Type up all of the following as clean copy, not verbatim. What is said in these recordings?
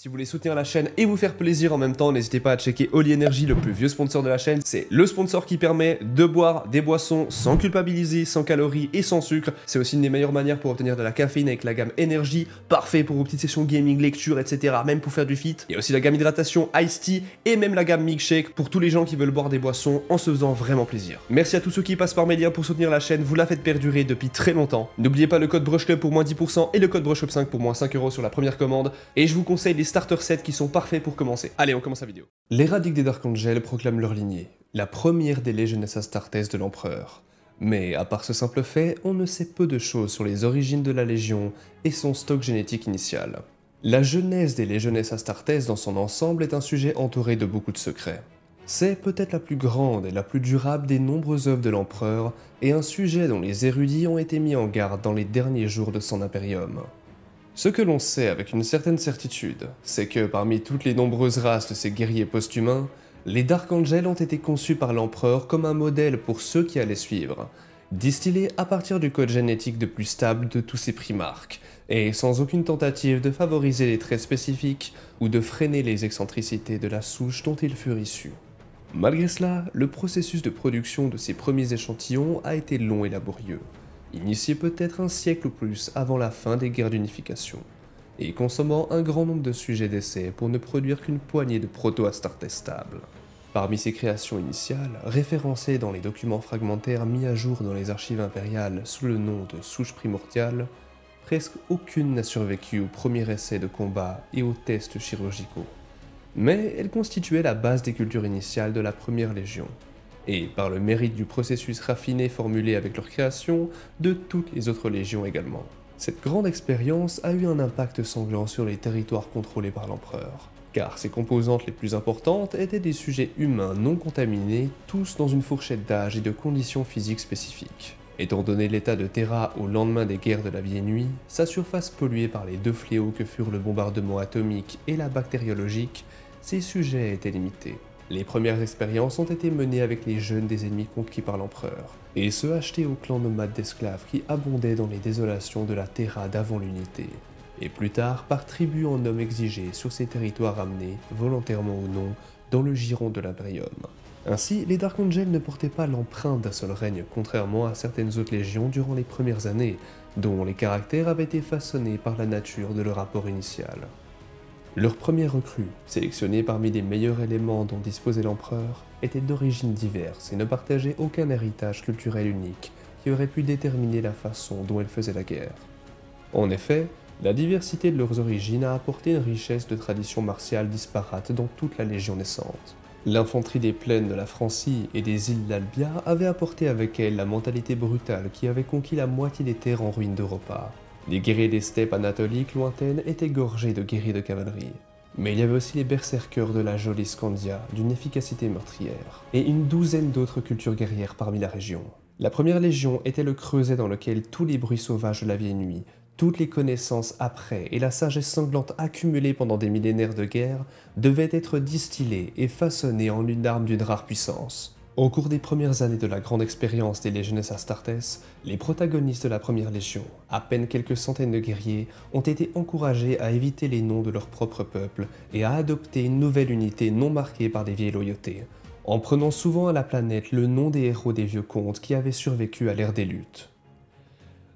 Si vous voulez soutenir la chaîne et vous faire plaisir en même temps, n'hésitez pas à checker Holy Energy, le plus vieux sponsor de la chaîne. C'est le sponsor qui permet de boire des boissons sans culpabiliser, sans calories et sans sucre. C'est aussi une des meilleures manières pour obtenir de la caféine avec la gamme Energy, parfait pour vos petites sessions gaming, lecture, etc. Même pour faire du fit. Il y a aussi la gamme hydratation Ice Tea et même la gamme Milkshake pour tous les gens qui veulent boire des boissons en se faisant vraiment plaisir. Merci à tous ceux qui passent par mes liens pour soutenir la chaîne, vous la faites perdurer depuis très longtemps. N'oubliez pas le code BrushClub pour moins 10% et le code BrushClub5 pour moins 5€ sur la première commande. Et je vous conseille les starter sets qui sont parfaits pour commencer. Allez, on commence la vidéo. Les Radics des Dark Angel proclament leur lignée, la première des Legiones Astartes de l'Empereur. Mais à part ce simple fait, on ne sait peu de choses sur les origines de la Légion et son stock génétique initial. La genèse des Legiones Astartes dans son ensemble est un sujet entouré de beaucoup de secrets. C'est peut-être la plus grande et la plus durable des nombreuses œuvres de l'Empereur et un sujet dont les érudits ont été mis en garde dans les derniers jours de son impérium. Ce que l'on sait avec une certaine certitude, c'est que parmi toutes les nombreuses races de ces guerriers post-humains, les Dark Angel ont été conçus par l'Empereur comme un modèle pour ceux qui allaient suivre, distillés à partir du code génétique le plus stable de tous ces primarques, et sans aucune tentative de favoriser les traits spécifiques ou de freiner les excentricités de la souche dont ils furent issus. Malgré cela, le processus de production de ces premiers échantillons a été long et laborieux, initié peut-être un siècle ou plus avant la fin des guerres d'unification, et consommant un grand nombre de sujets d'essai pour ne produire qu'une poignée de proto-Astartes stables. Parmi ces créations initiales, référencées dans les documents fragmentaires mis à jour dans les archives impériales sous le nom de souche primordiale, presque aucune n'a survécu au premier essai de combat et aux tests chirurgicaux. Mais elle constituait la base des cultures initiales de la première légion, et par le mérite du processus raffiné formulé avec leur création, de toutes les autres légions également. Cette grande expérience a eu un impact sanglant sur les territoires contrôlés par l'Empereur, car ses composantes les plus importantes étaient des sujets humains non contaminés, tous dans une fourchette d'âge et de conditions physiques spécifiques. Étant donné l'état de Terra au lendemain des guerres de la Vieille Nuit, sa surface polluée par les deux fléaux que furent le bombardement atomique et la bactériologique, ses sujets étaient limités. Les premières expériences ont été menées avec les jeunes des ennemis conquis par l'Empereur, et ceux achetés aux clans nomades d'esclaves qui abondaient dans les désolations de la Terra d'avant l'unité, et plus tard par tribus en hommes exigés sur ces territoires ramenés, volontairement ou non, dans le giron de l'Imperium. Ainsi, les Dark Angel ne portaient pas l'empreinte d'un seul règne, contrairement à certaines autres légions durant les premières années, dont les caractères avaient été façonnés par la nature de leur rapport initial. Leurs premiers recrues, sélectionnés parmi les meilleurs éléments dont disposait l'Empereur, étaient d'origines diverses et ne partageaient aucun héritage culturel unique qui aurait pu déterminer la façon dont elles faisaient la guerre. En effet, la diversité de leurs origines a apporté une richesse de traditions martiales disparates dans toute la Légion naissante. L'infanterie des plaines de la Francie et des îles d'Albia avait apporté avec elle la mentalité brutale qui avait conquis la moitié des terres en ruine d'Europa. Les guerriers des steppes anatoliques lointaines étaient gorgés de guerriers de cavalerie. Mais il y avait aussi les berserkers de la jolie Scandia, d'une efficacité meurtrière, et une douzaine d'autres cultures guerrières parmi la région. La première légion était le creuset dans lequel tous les bruits sauvages de la vieille nuit, toutes les connaissances après et la sagesse sanglante accumulée pendant des millénaires de guerre devaient être distillées et façonnées en une arme d'une rare puissance. Au cours des premières années de la grande expérience des Legiones Astartes, les protagonistes de la première légion, à peine quelques centaines de guerriers, ont été encouragés à éviter les noms de leur propre peuple et à adopter une nouvelle unité non marquée par des vieilles loyautés, en prenant souvent à la planète le nom des héros des vieux contes qui avaient survécu à l'ère des luttes.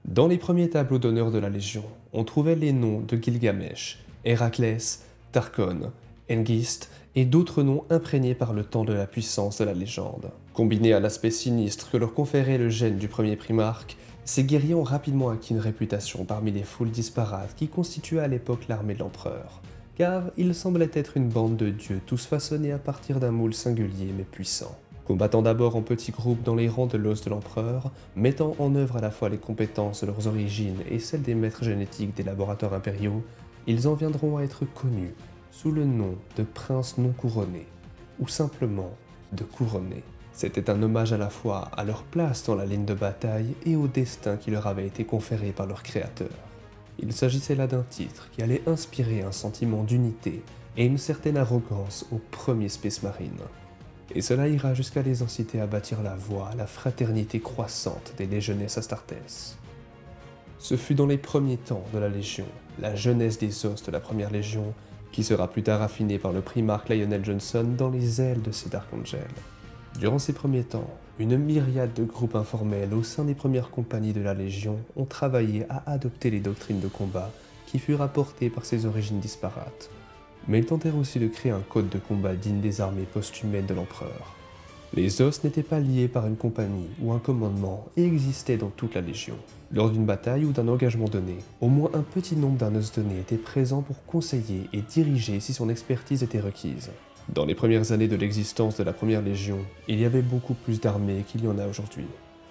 Dans les premiers tableaux d'honneur de la Légion, on trouvait les noms de Gilgamesh, Héraclès, Tarkon, Hengist et d'autres noms imprégnés par le temps de la puissance de la légende. Combinés à l'aspect sinistre que leur conférait le gène du premier primarque, ces guerriers ont rapidement acquis une réputation parmi les foules disparates qui constituaient à l'époque l'armée de l'Empereur, car ils semblaient être une bande de dieux tous façonnés à partir d'un moule singulier mais puissant. Combattant d'abord en petits groupes dans les rangs de l'os de l'Empereur, mettant en œuvre à la fois les compétences de leurs origines et celles des maîtres génétiques des laboratoires impériaux, ils en viendront à être connus sous le nom de princes non couronnés, ou simplement de couronnés. C'était un hommage à la fois à leur place dans la ligne de bataille et au destin qui leur avait été conféré par leur créateur. Il s'agissait là d'un titre qui allait inspirer un sentiment d'unité et une certaine arrogance aux premiers Space Marines. Et cela ira jusqu'à les inciter à bâtir la voie à la fraternité croissante des Legiones Astartes. Ce fut dans les premiers temps de la Légion, la jeunesse des os de la première Légion, qui sera plus tard affiné par le primarque Lionel Johnson dans les ailes de ces Dark Angels. Durant ces premiers temps, une myriade de groupes informels au sein des premières compagnies de la Légion ont travaillé à adopter les doctrines de combat qui furent apportées par ces origines disparates. Mais ils tentèrent aussi de créer un code de combat digne des armées post-humaines de l'Empereur. Les os n'étaient pas liés par une compagnie ou un commandement et existaient dans toute la Légion. Lors d'une bataille ou d'un engagement donné, au moins un petit nombre d'un os donné était présent pour conseiller et diriger si son expertise était requise. Dans les premières années de l'existence de la Première Légion, il y avait beaucoup plus d'armées qu'il y en a aujourd'hui.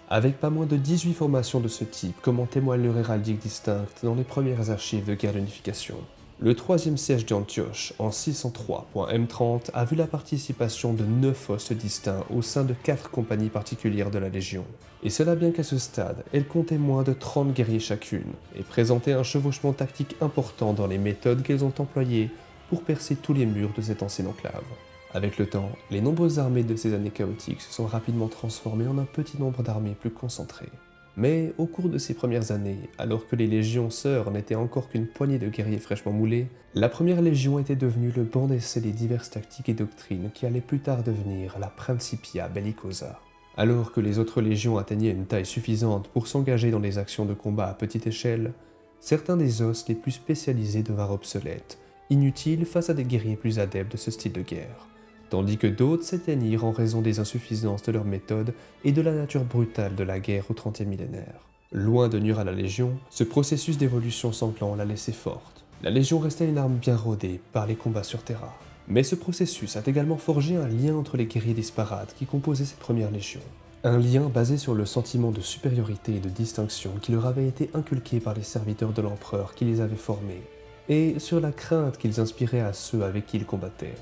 Avec pas moins de 18 formations de ce type, comme en témoigne leur héraldique distincte dans les premières archives de guerre d'unification. Le troisième siège d'Antioche, en 603.M30, a vu la participation de 9 postes distincts au sein de 4 compagnies particulières de la Légion. Et cela bien qu'à ce stade, elles comptaient moins de 30 guerriers chacune, et présentaient un chevauchement tactique important dans les méthodes qu'elles ont employées pour percer tous les murs de cette ancienne enclave. Avec le temps, les nombreuses armées de ces années chaotiques se sont rapidement transformées en un petit nombre d'armées plus concentrées. Mais au cours de ces premières années, alors que les légions sœurs n'étaient encore qu'une poignée de guerriers fraîchement moulés, la première légion était devenue le banc d'essai des diverses tactiques et doctrines qui allaient plus tard devenir la Principia Bellicosa. Alors que les autres légions atteignaient une taille suffisante pour s'engager dans des actions de combat à petite échelle, certains des os les plus spécialisés devinrent obsolètes, inutiles face à des guerriers plus adeptes de ce style de guerre, tandis que d'autres s'éteignirent en raison des insuffisances de leurs méthodes et de la nature brutale de la guerre au XXe millénaire. Loin de nuire à la Légion, ce processus d'évolution sanglant la laissait forte. La Légion restait une arme bien rodée par les combats sur Terra. Mais ce processus a également forgé un lien entre les guerriers disparates qui composaient cette première Légion. Un lien basé sur le sentiment de supériorité et de distinction qui leur avait été inculqué par les serviteurs de l'Empereur qui les avaient formés, et sur la crainte qu'ils inspiraient à ceux avec qui ils combattaient.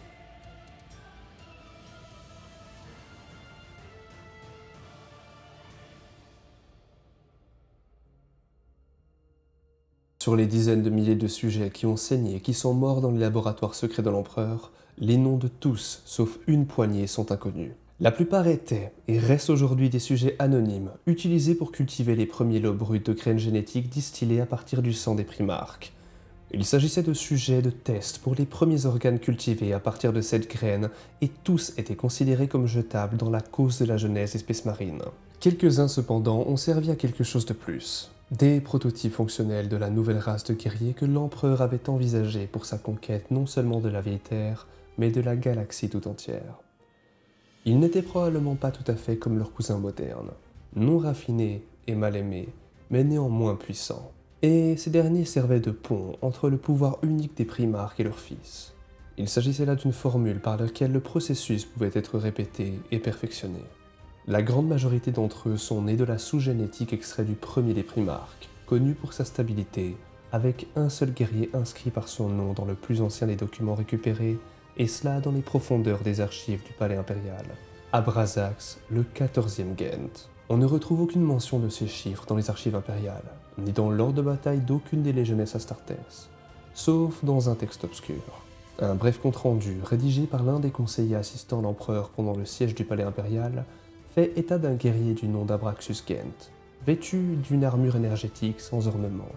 Sur les dizaines de milliers de sujets qui ont saigné et qui sont morts dans les laboratoires secrets de l'Empereur, les noms de tous, sauf une poignée, sont inconnus. La plupart étaient, et restent aujourd'hui des sujets anonymes, utilisés pour cultiver les premiers lots bruts de graines génétiques distillées à partir du sang des primarques. Il s'agissait de sujets de tests pour les premiers organes cultivés à partir de cette graine, et tous étaient considérés comme jetables dans la cause de la jeunesse des Space Marines. Quelques-uns cependant ont servi à quelque chose de plus. Des prototypes fonctionnels de la nouvelle race de guerriers que l'Empereur avait envisagé pour sa conquête non seulement de la vieille Terre, mais de la galaxie tout entière. Ils n'étaient probablement pas tout à fait comme leurs cousins modernes, non raffinés et mal aimés, mais néanmoins puissants. Et ces derniers servaient de pont entre le pouvoir unique des primarques et leurs fils. Il s'agissait là d'une formule par laquelle le processus pouvait être répété et perfectionné. La grande majorité d'entre eux sont nés de la sous-génétique extraite du premier des primarques, connu pour sa stabilité, avec un seul guerrier inscrit par son nom dans le plus ancien des documents récupérés, et cela dans les profondeurs des archives du palais impérial. Abrasax, le 14e Gent. On ne retrouve aucune mention de ces chiffres dans les archives impériales, ni dans l'ordre de bataille d'aucune des légionnaires Astartes, sauf dans un texte obscur. Un bref compte-rendu, rédigé par l'un des conseillers assistants l'empereur pendant le siège du palais impérial, fait état d'un guerrier du nom d'Abraxus Gent, vêtu d'une armure énergétique sans ornement,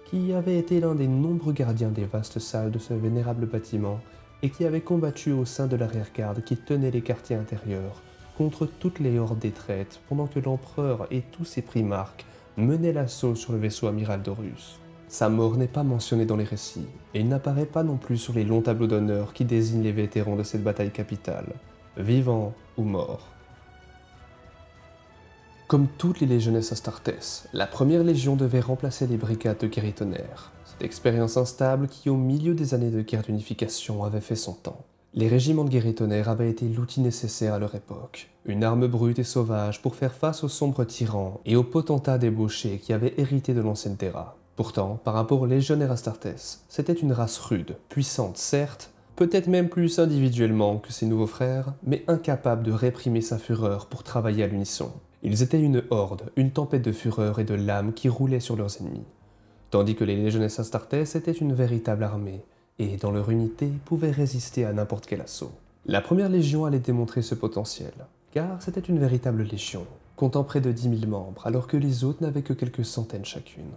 qui avait été l'un des nombreux gardiens des vastes salles de ce vénérable bâtiment et qui avait combattu au sein de l'arrière-garde qui tenait les quartiers intérieurs contre toutes les hordes des traites pendant que l'empereur et tous ses primarques menaient l'assaut sur le vaisseau amiral d'Horus. Sa mort n'est pas mentionnée dans les récits, et il n'apparaît pas non plus sur les longs tableaux d'honneur qui désignent les vétérans de cette bataille capitale, vivants ou morts. Comme toutes les légionnaires Astartes, la première légion devait remplacer les brigades de guerriers tonnerre, cette expérience instable qui, au milieu des années de guerre d'unification, avait fait son temps. Les régiments de guerriers tonnerre avaient été l'outil nécessaire à leur époque, une arme brute et sauvage pour faire face aux sombres tyrans et aux potentats débauchés qui avaient hérité de l'ancienne Terra. Pourtant, par rapport aux légionnaires Astartes, c'était une race rude, puissante certes, peut-être même plus individuellement que ses nouveaux frères, mais incapable de réprimer sa fureur pour travailler à l'unisson. Ils étaient une horde, une tempête de fureur et de lames qui roulaient sur leurs ennemis, tandis que les légionnaires Astartes étaient une véritable armée, et dans leur unité pouvaient résister à n'importe quel assaut. La première légion allait démontrer ce potentiel, car c'était une véritable légion, comptant près de 10 000 membres, alors que les autres n'avaient que quelques centaines chacune.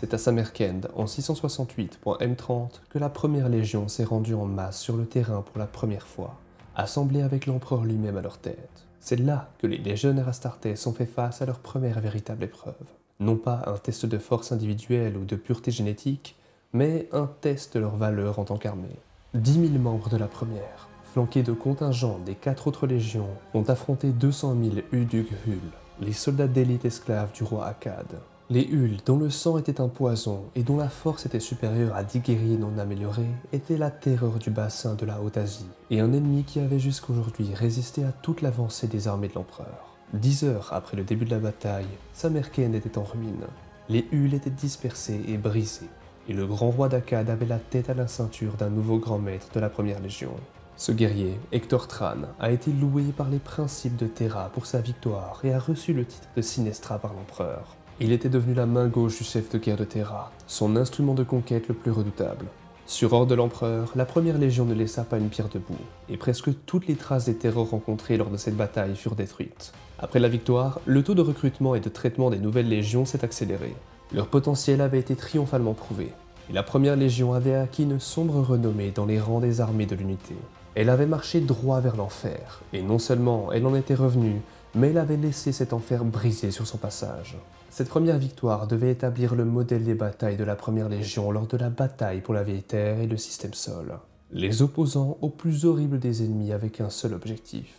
C'est à Samarcande, en 668.M30, que la première légion s'est rendue en masse sur le terrain pour la première fois, assemblée avec l'empereur lui-même à leur tête. C'est là que les légionnaires astartes ont fait face à leur première véritable épreuve. Non pas un test de force individuelle ou de pureté génétique, mais un test de leur valeur en tant qu'armée. 10 000 membres de la première, flanqués de contingents des 4 autres légions, ont affronté 200 000 Udug-Hul, les soldats d'élite esclaves du roi Akkad. Les Huls, dont le sang était un poison et dont la force était supérieure à 10 guerriers non améliorés, étaient la terreur du bassin de la Haute-Asie, et un ennemi qui avait jusqu'aujourd'hui résisté à toute l'avancée des armées de l'empereur. 10 heures après le début de la bataille, Samarcande était en ruine. Les Huls étaient dispersés et brisés, et le grand roi d'Akkad avait la tête à la ceinture d'un nouveau grand maître de la première légion. Ce guerrier, Hector Thrane, a été loué par les principes de Terra pour sa victoire et a reçu le titre de Sinestra par l'empereur. Il était devenu la main gauche du chef de guerre de Terra, son instrument de conquête le plus redoutable. Sur ordre de l'empereur, la première légion ne laissa pas une pierre debout, et presque toutes les traces des terreurs rencontrées lors de cette bataille furent détruites. Après la victoire, le taux de recrutement et de traitement des nouvelles légions s'est accéléré. Leur potentiel avait été triomphalement prouvé, et la première légion avait acquis une sombre renommée dans les rangs des armées de l'unité. Elle avait marché droit vers l'enfer, et non seulement elle en était revenue, mais elle avait laissé cet enfer brisé sur son passage. Cette première victoire devait établir le modèle des batailles de la première légion lors de la bataille pour la vieille terre et le système sol. Les opposants au plus horrible des ennemis avec un seul objectif,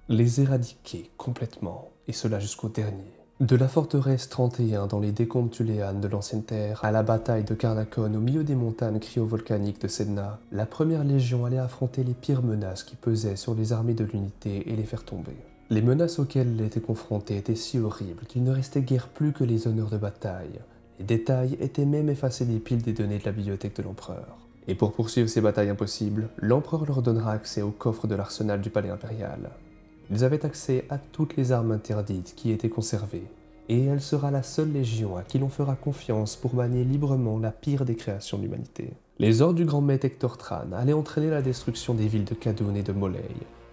les éradiquer complètement, et cela jusqu'au dernier. De la forteresse 31 dans les décombres tuléanes de l'ancienne terre à la bataille de Carnacon au milieu des montagnes cryovolcaniques de Sedna, la première légion allait affronter les pires menaces qui pesaient sur les armées de l'unité et les faire tomber. Les menaces auxquelles elle était confrontée étaient si horribles qu'il ne restait guère plus que les honneurs de bataille. Les détails étaient même effacés des piles des données de la bibliothèque de l'empereur. Et pour poursuivre ces batailles impossibles, l'empereur leur donnera accès au coffre de l'arsenal du palais impérial. Ils avaient accès à toutes les armes interdites qui étaient conservées, et elle sera la seule légion à qui l'on fera confiance pour manier librement la pire des créations de l'humanité. Les ordres du grand maître Hector Thrane allaient entraîner la destruction des villes de Khadun et de Molei,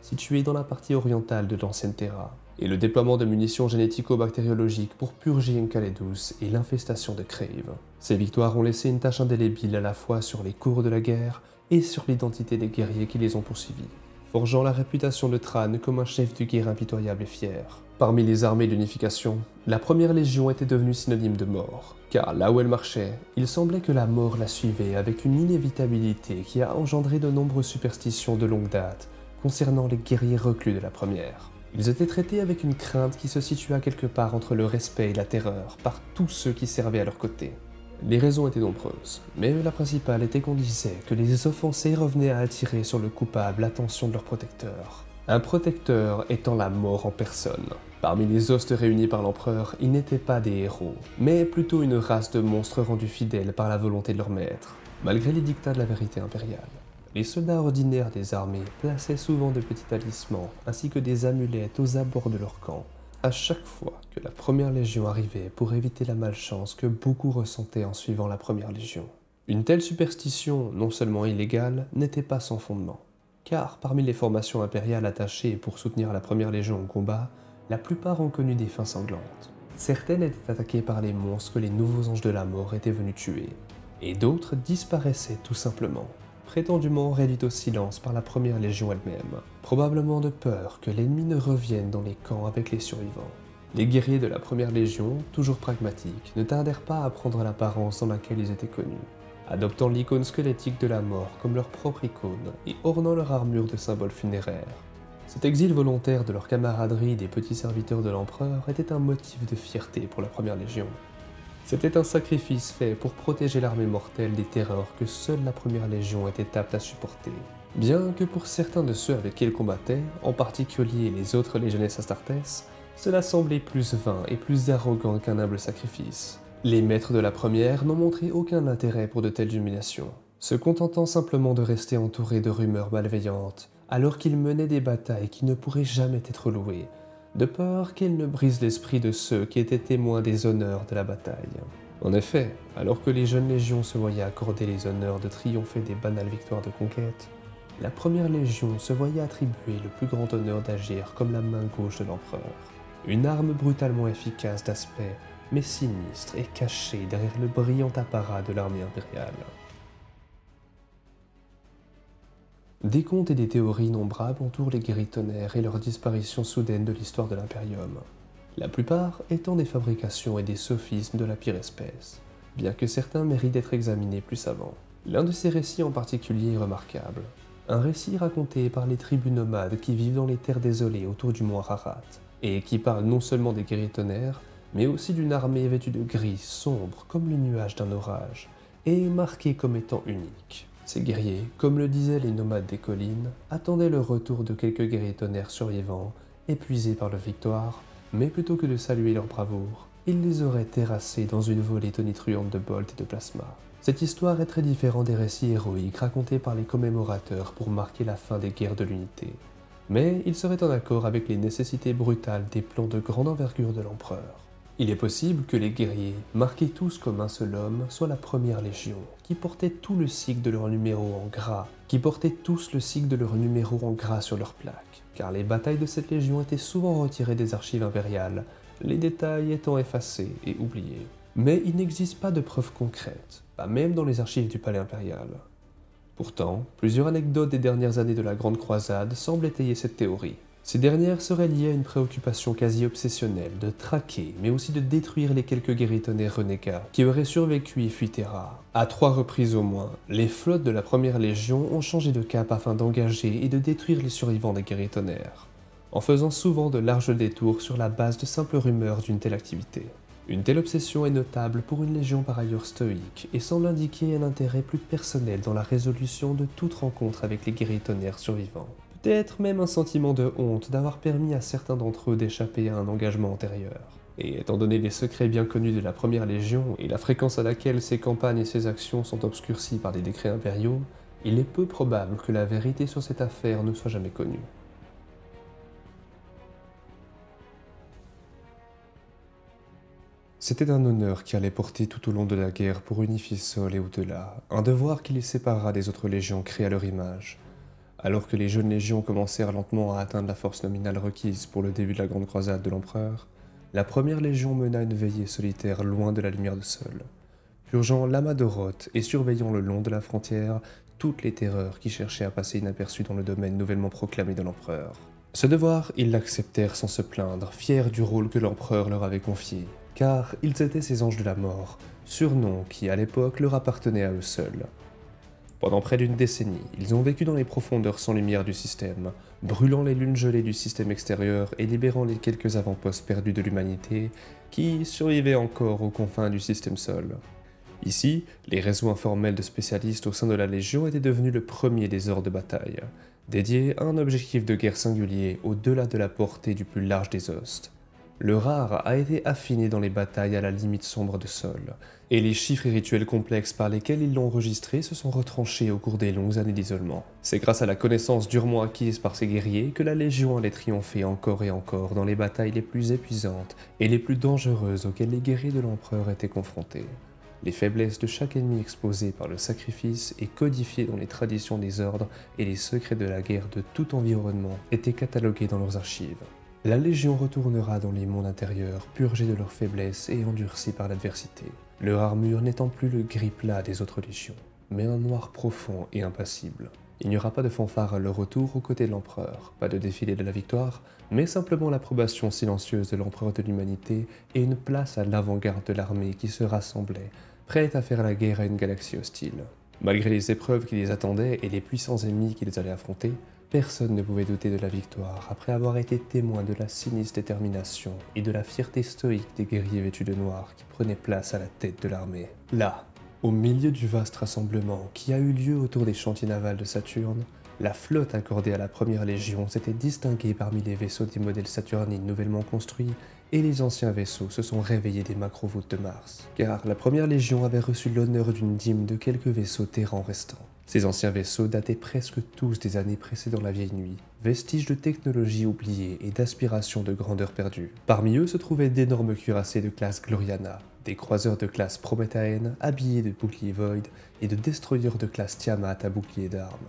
situées dans la partie orientale de l'ancienne Terra, et le déploiement de munitions génético-bactériologiques pour purger Encaledus et l'infestation de Crave. Ces victoires ont laissé une tache indélébile à la fois sur les cours de la guerre et sur l'identité des guerriers qui les ont poursuivis, forgeant la réputation de Thrane comme un chef de guerre impitoyable et fier. Parmi les armées d'unification, la première légion était devenue synonyme de mort, car là où elle marchait, il semblait que la mort la suivait avec une inévitabilité qui a engendré de nombreuses superstitions de longue date concernant les guerriers reclus de la première. Ils étaient traités avec une crainte qui se situa quelque part entre le respect et la terreur par tous ceux qui servaient à leur côté. Les raisons étaient nombreuses, mais la principale était qu'on disait que les offensés revenaient à attirer sur le coupable l'attention de leur protecteur. Un protecteur étant la mort en personne. Parmi les hostes réunis par l'empereur, ils n'étaient pas des héros, mais plutôt une race de monstres rendus fidèles par la volonté de leur maître, malgré les dictats de la vérité impériale. Les soldats ordinaires des armées plaçaient souvent de petits talismans ainsi que des amulettes aux abords de leur camp, à chaque fois que la première légion arrivait pour éviter la malchance que beaucoup ressentaient en suivant la première légion. Une telle superstition, non seulement illégale, n'était pas sans fondement, car parmi les formations impériales attachées pour soutenir la première légion au combat, la plupart ont connu des fins sanglantes. Certaines étaient attaquées par les monstres que les nouveaux anges de la mort étaient venus tuer, et d'autres disparaissaient tout simplement, prétendument réduite au silence par la première légion elle-même, probablement de peur que l'ennemi ne revienne dans les camps avec les survivants. Les guerriers de la première légion, toujours pragmatiques, ne tardèrent pas à prendre l'apparence dans laquelle ils étaient connus, adoptant l'icône squelettique de la mort comme leur propre icône et ornant leur armure de symboles funéraires. Cet exil volontaire de leur camaraderie des petits serviteurs de l'empereur était un motif de fierté pour la première légion. C'était un sacrifice fait pour protéger l'armée mortelle des terreurs que seule la première légion était apte à supporter. Bien que pour certains de ceux avec qui elle combattait, en particulier les autres légionnaires astartes, cela semblait plus vain et plus arrogant qu'un humble sacrifice. Les maîtres de la première n'ont montré aucun intérêt pour de telles humiliations, se contentant simplement de rester entourés de rumeurs malveillantes, alors qu'ils menaient des batailles qui ne pourraient jamais être louées, de peur qu'elles ne brisent l'esprit de ceux qui étaient témoins des honneurs de la bataille. En effet, alors que les jeunes légions se voyaient accorder les honneurs de triompher des banales victoires de conquête, la première légion se voyait attribuer le plus grand honneur d'agir comme la main gauche de l'empereur. Une arme brutalement efficace d'aspect, mais sinistre et caché derrière le brillant apparat de l'armée impériale. Des contes et des théories innombrables entourent les guerriers tonnerres et leur disparition soudaine de l'histoire de l'Imperium, la plupart étant des fabrications et des sophismes de la pire espèce, bien que certains méritent d'être examinés plus savants. L'un de ces récits en particulier est remarquable. Un récit raconté par les tribus nomades qui vivent dans les terres désolées autour du mont Ararat, et qui parle non seulement des guerriers tonnerres, mais aussi d'une armée vêtue de gris sombre comme les nuages d'un orage, et marquée comme étant unique. Ces guerriers, comme le disaient les nomades des collines, attendaient le retour de quelques guerriers tonnerres survivants, épuisés par leur victoire, mais plutôt que de saluer leur bravoure, ils les auraient terrassés dans une volée tonitruante de bolt et de plasma. Cette histoire est très différente des récits héroïques racontés par les commémorateurs pour marquer la fin des guerres de l'unité. Mais il serait en accord avec les nécessités brutales des plans de grande envergure de l'empereur. Il est possible que les guerriers, marqués tous comme un seul homme, soient la première légion, qui portait tout le sigle de leur numéro en gras, sur leur plaque, car les batailles de cette légion étaient souvent retirées des archives impériales, les détails étant effacés et oubliés. Mais il n'existe pas de preuves concrètes, pas même dans les archives du palais impérial. Pourtant, plusieurs anecdotes des dernières années de la Grande Croisade semblent étayer cette théorie. Ces dernières seraient liées à une préoccupation quasi obsessionnelle de traquer, mais aussi de détruire les quelques guerriers tonnerres renégats qui auraient survécu et fui Terra. À 3 reprises au moins, les flottes de la Première Légion ont changé de cap afin d'engager et de détruire les survivants des guerriers tonnerres, en faisant souvent de larges détours sur la base de simples rumeurs d'une telle activité. Une telle obsession est notable pour une légion par ailleurs stoïque et semble indiquer un intérêt plus personnel dans la résolution de toute rencontre avec les guerriers tonnerres survivants. Peut-être même un sentiment de honte d'avoir permis à certains d'entre eux d'échapper à un engagement antérieur. Et étant donné les secrets bien connus de la Première Légion et la fréquence à laquelle ses campagnes et ses actions sont obscurcies par des décrets impériaux, il est peu probable que la vérité sur cette affaire ne soit jamais connue. C'était un honneur qui allait porter tout au long de la guerre pour unifier Sol et au-delà, un devoir qui les séparera des autres légions créées à leur image. Alors que les jeunes légions commencèrent lentement à atteindre la force nominale requise pour le début de la Grande Croisade de l'Empereur, la Première Légion mena une veillée solitaire loin de la lumière de Sol, purgeant l'amas de Roth et surveillant le long de la frontière toutes les terreurs qui cherchaient à passer inaperçues dans le domaine nouvellement proclamé de l'Empereur. Ce devoir, ils l'acceptèrent sans se plaindre, fiers du rôle que l'Empereur leur avait confié, car ils étaient ces anges de la mort, surnom qui à l'époque leur appartenait à eux seuls. Pendant près d'une décennie, ils ont vécu dans les profondeurs sans lumière du système, brûlant les lunes gelées du système extérieur et libérant les quelques avant-postes perdus de l'humanité qui survivaient encore aux confins du système Sol. Ici, les réseaux informels de spécialistes au sein de la Légion étaient devenus le premier des ordres de bataille, dédié à un objectif de guerre singulier au-delà de la portée du plus large des hostes. Le rare a été affiné dans les batailles à la limite sombre de Sol, et les chiffres et rituels complexes par lesquels ils l'ont enregistré se sont retranchés au cours des longues années d'isolement. C'est grâce à la connaissance durement acquise par ces guerriers que la Légion allait triompher encore et encore dans les batailles les plus épuisantes et les plus dangereuses auxquelles les guerriers de l'Empereur étaient confrontés. Les faiblesses de chaque ennemi exposé par le sacrifice et codifiées dans les traditions des ordres et les secrets de la guerre de tout environnement étaient catalogués dans leurs archives. La Légion retournera dans les mondes intérieurs, purgés de leurs faiblesses et endurcis par l'adversité. Leur armure n'étant plus le gris plat des autres légions, mais un noir profond et impassible. Il n'y aura pas de fanfare à leur retour aux côtés de l'Empereur, pas de défilé de la victoire, mais simplement l'approbation silencieuse de l'Empereur de l'Humanité et une place à l'avant-garde de l'armée qui se rassemblait, prête à faire la guerre à une galaxie hostile. Malgré les épreuves qui les attendaient et les puissants ennemis qu'ils allaient affronter, personne ne pouvait douter de la victoire après avoir été témoin de la sinistre détermination et de la fierté stoïque des guerriers vêtus de noir qui prenaient place à la tête de l'armée. Là, au milieu du vaste rassemblement qui a eu lieu autour des chantiers navals de Saturne, la flotte accordée à la Première Légion s'était distinguée parmi les vaisseaux des modèles saturnines nouvellement construits et les anciens vaisseaux se sont réveillés des macrovoûtes de Mars, car la Première Légion avait reçu l'honneur d'une dîme de quelques vaisseaux terrans restants. Ces anciens vaisseaux dataient presque tous des années précédant la vieille nuit, vestiges de technologie oubliée et d'aspiration de grandeur perdue. Parmi eux se trouvaient d'énormes cuirassés de classe Gloriana, des croiseurs de classe Prométhéenne habillés de boucliers Void et de destroyers de classe Tiamat à boucliers d'armes.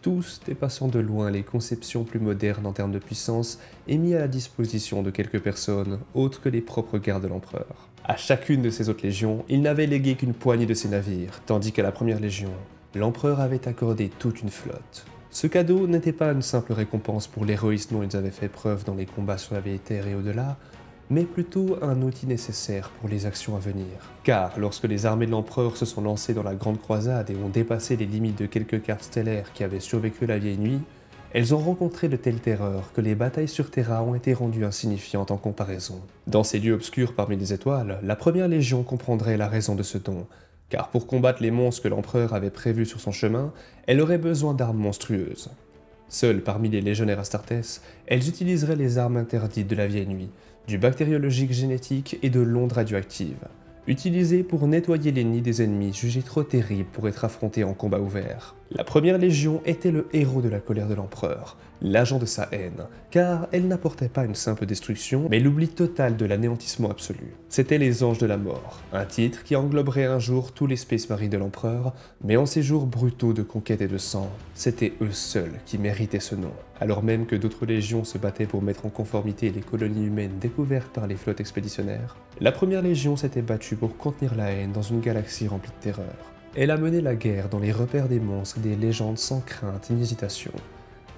tous dépassant de loin les conceptions plus modernes en termes de puissance et mis à la disposition de quelques personnes autres que les propres gardes de l'empereur. À chacune de ces autres légions, il n'avait légué qu'une poignée de ses navires, tandis qu'à la première légion, l'empereur avait accordé toute une flotte. Ce cadeau n'était pas une simple récompense pour l'héroïsme dont ils avaient fait preuve dans les combats sur la vieille terre et au-delà, mais plutôt un outil nécessaire pour les actions à venir. Car lorsque les armées de l'empereur se sont lancées dans la Grande Croisade et ont dépassé les limites de quelques cartes stellaires qui avaient survécu la vieille nuit, elles ont rencontré de telles terreurs que les batailles sur Terra ont été rendues insignifiantes en comparaison. Dans ces lieux obscurs parmi les étoiles, la première légion comprendrait la raison de ce don, car pour combattre les monstres que l'empereur avait prévus sur son chemin, elle aurait besoin d'armes monstrueuses. Seules parmi les légionnaires Astartes, elles utiliseraient les armes interdites de la vieille nuit, du bactériologique génétique et de l'onde radioactive, utilisées pour nettoyer les nids des ennemis jugés trop terribles pour être affrontés en combat ouvert. La première légion était le héros de la colère de l'empereur, l'agent de sa haine, car elle n'apportait pas une simple destruction, mais l'oubli total de l'anéantissement absolu. C'étaient les Anges de la Mort, un titre qui engloberait un jour tous les Space Marines de l'empereur, mais en ces jours brutaux de conquête et de sang, c'était eux seuls qui méritaient ce nom. Alors même que d'autres légions se battaient pour mettre en conformité les colonies humaines découvertes par les flottes expéditionnaires, la première légion s'était battue pour contenir la haine dans une galaxie remplie de terreur. Elle a mené la guerre dans les repères des monstres et des légendes sans crainte ni hésitation,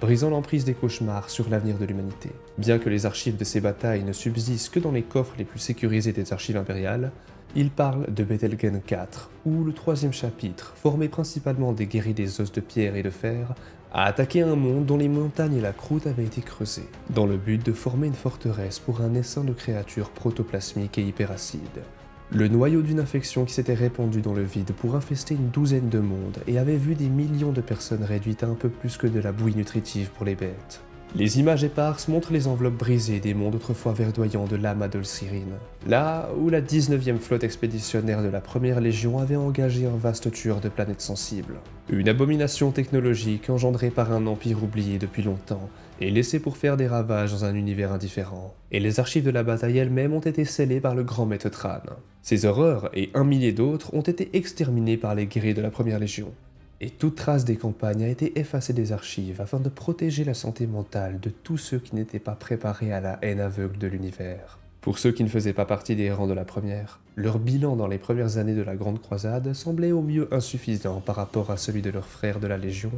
brisant l'emprise des cauchemars sur l'avenir de l'humanité. Bien que les archives de ces batailles ne subsistent que dans les coffres les plus sécurisés des archives impériales, il parle de Betelgeuse IV, où le troisième chapitre, formé principalement des guerriers des os de pierre et de fer, a attaqué un monde dont les montagnes et la croûte avaient été creusées, dans le but de former une forteresse pour un essaim de créatures protoplasmiques et hyperacides. Le noyau d'une infection qui s'était répandue dans le vide pour infester une douzaine de mondes et avait vu des millions de personnes réduites à un peu plus que de la bouillie nutritive pour les bêtes. Les images éparses montrent les enveloppes brisées des mondes autrefois verdoyants de l'Ama Dolcirine, là où la 19e flotte expéditionnaire de la Première Légion avait engagé un vaste tueur de planètes sensibles. Une abomination technologique engendrée par un empire oublié depuis longtemps et laissé pour faire des ravages dans un univers indifférent. Et les archives de la bataille elles-mêmes ont été scellées par le grand maître Tran. Ces horreurs et un millier d'autres ont été exterminées par les guerriers de la Première Légion. Et toute trace des campagnes a été effacée des archives afin de protéger la santé mentale de tous ceux qui n'étaient pas préparés à la haine aveugle de l'univers. Pour ceux qui ne faisaient pas partie des rangs de la première, leur bilan dans les premières années de la Grande Croisade semblait au mieux insuffisant par rapport à celui de leurs frères de la Légion,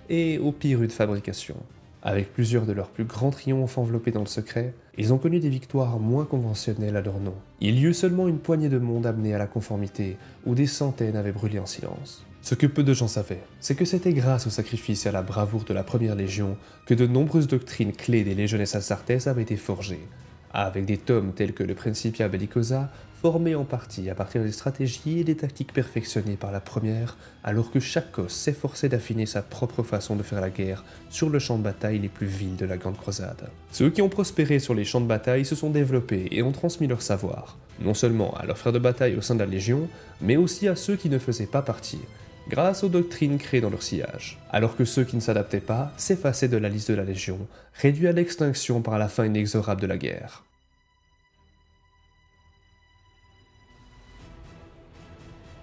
et au pire une fabrication. Avec plusieurs de leurs plus grands triomphes enveloppés dans le secret, ils ont connu des victoires moins conventionnelles à leur nom. Il y eut seulement une poignée de mondes amenés à la conformité, où des centaines avaient brûlé en silence. Ce que peu de gens savaient, c'est que c'était grâce au sacrifice et à la bravoure de la Première Légion que de nombreuses doctrines clés des légionnes Astartes avaient été forgées, avec des tomes tels que le Principia Bellicosa, formés en partie à partir des stratégies et des tactiques perfectionnées par la première, alors que chaque os s'efforçait d'affiner sa propre façon de faire la guerre sur le champ de bataille les plus vils de la Grande Croisade. Ceux qui ont prospéré sur les champs de bataille se sont développés et ont transmis leur savoir, non seulement à leurs frères de bataille au sein de la Légion, mais aussi à ceux qui ne faisaient pas partie, grâce aux doctrines créées dans leur sillage, alors que ceux qui ne s'adaptaient pas s'effaçaient de la liste de la Légion, réduits à l'extinction par la fin inexorable de la guerre.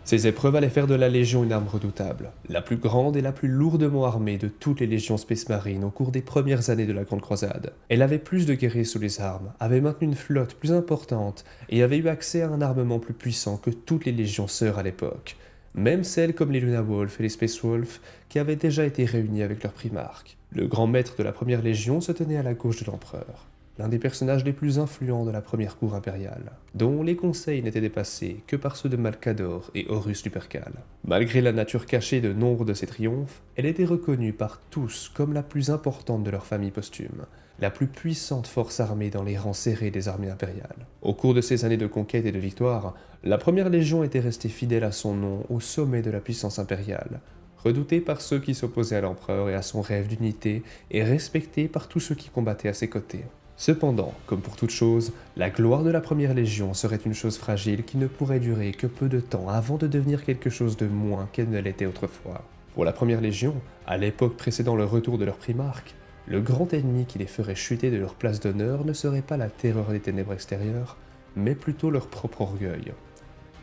Ces épreuves allaient faire de la Légion une arme redoutable, la plus grande et la plus lourdement armée de toutes les légions Space Marines au cours des premières années de la Grande Croisade. Elle avait plus de guerriers sous les armes, avait maintenu une flotte plus importante et avait eu accès à un armement plus puissant que toutes les légions sœurs à l'époque, même celles comme les Luna Wolf et les Space Wolf qui avaient déjà été réunies avec leur primarque. Le grand maître de la Première Légion se tenait à la gauche de l'empereur, l'un des personnages les plus influents de la première cour impériale, dont les conseils n'étaient dépassés que par ceux de Malcador et Horus Lupercal. Malgré la nature cachée de nombre de ses triomphes, elle était reconnue par tous comme la plus importante de leur famille posthume, la plus puissante force armée dans les rangs serrés des armées impériales. Au cours de ces années de conquête et de victoire, la Première Légion était restée fidèle à son nom au sommet de la puissance impériale, redoutée par ceux qui s'opposaient à l'empereur et à son rêve d'unité, et respectée par tous ceux qui combattaient à ses côtés. Cependant, comme pour toute chose, la gloire de la Première Légion serait une chose fragile qui ne pourrait durer que peu de temps avant de devenir quelque chose de moins qu'elle ne l'était autrefois. Pour la Première Légion, à l'époque précédant le retour de leur primarque, le grand ennemi qui les ferait chuter de leur place d'honneur ne serait pas la terreur des ténèbres extérieures, mais plutôt leur propre orgueil.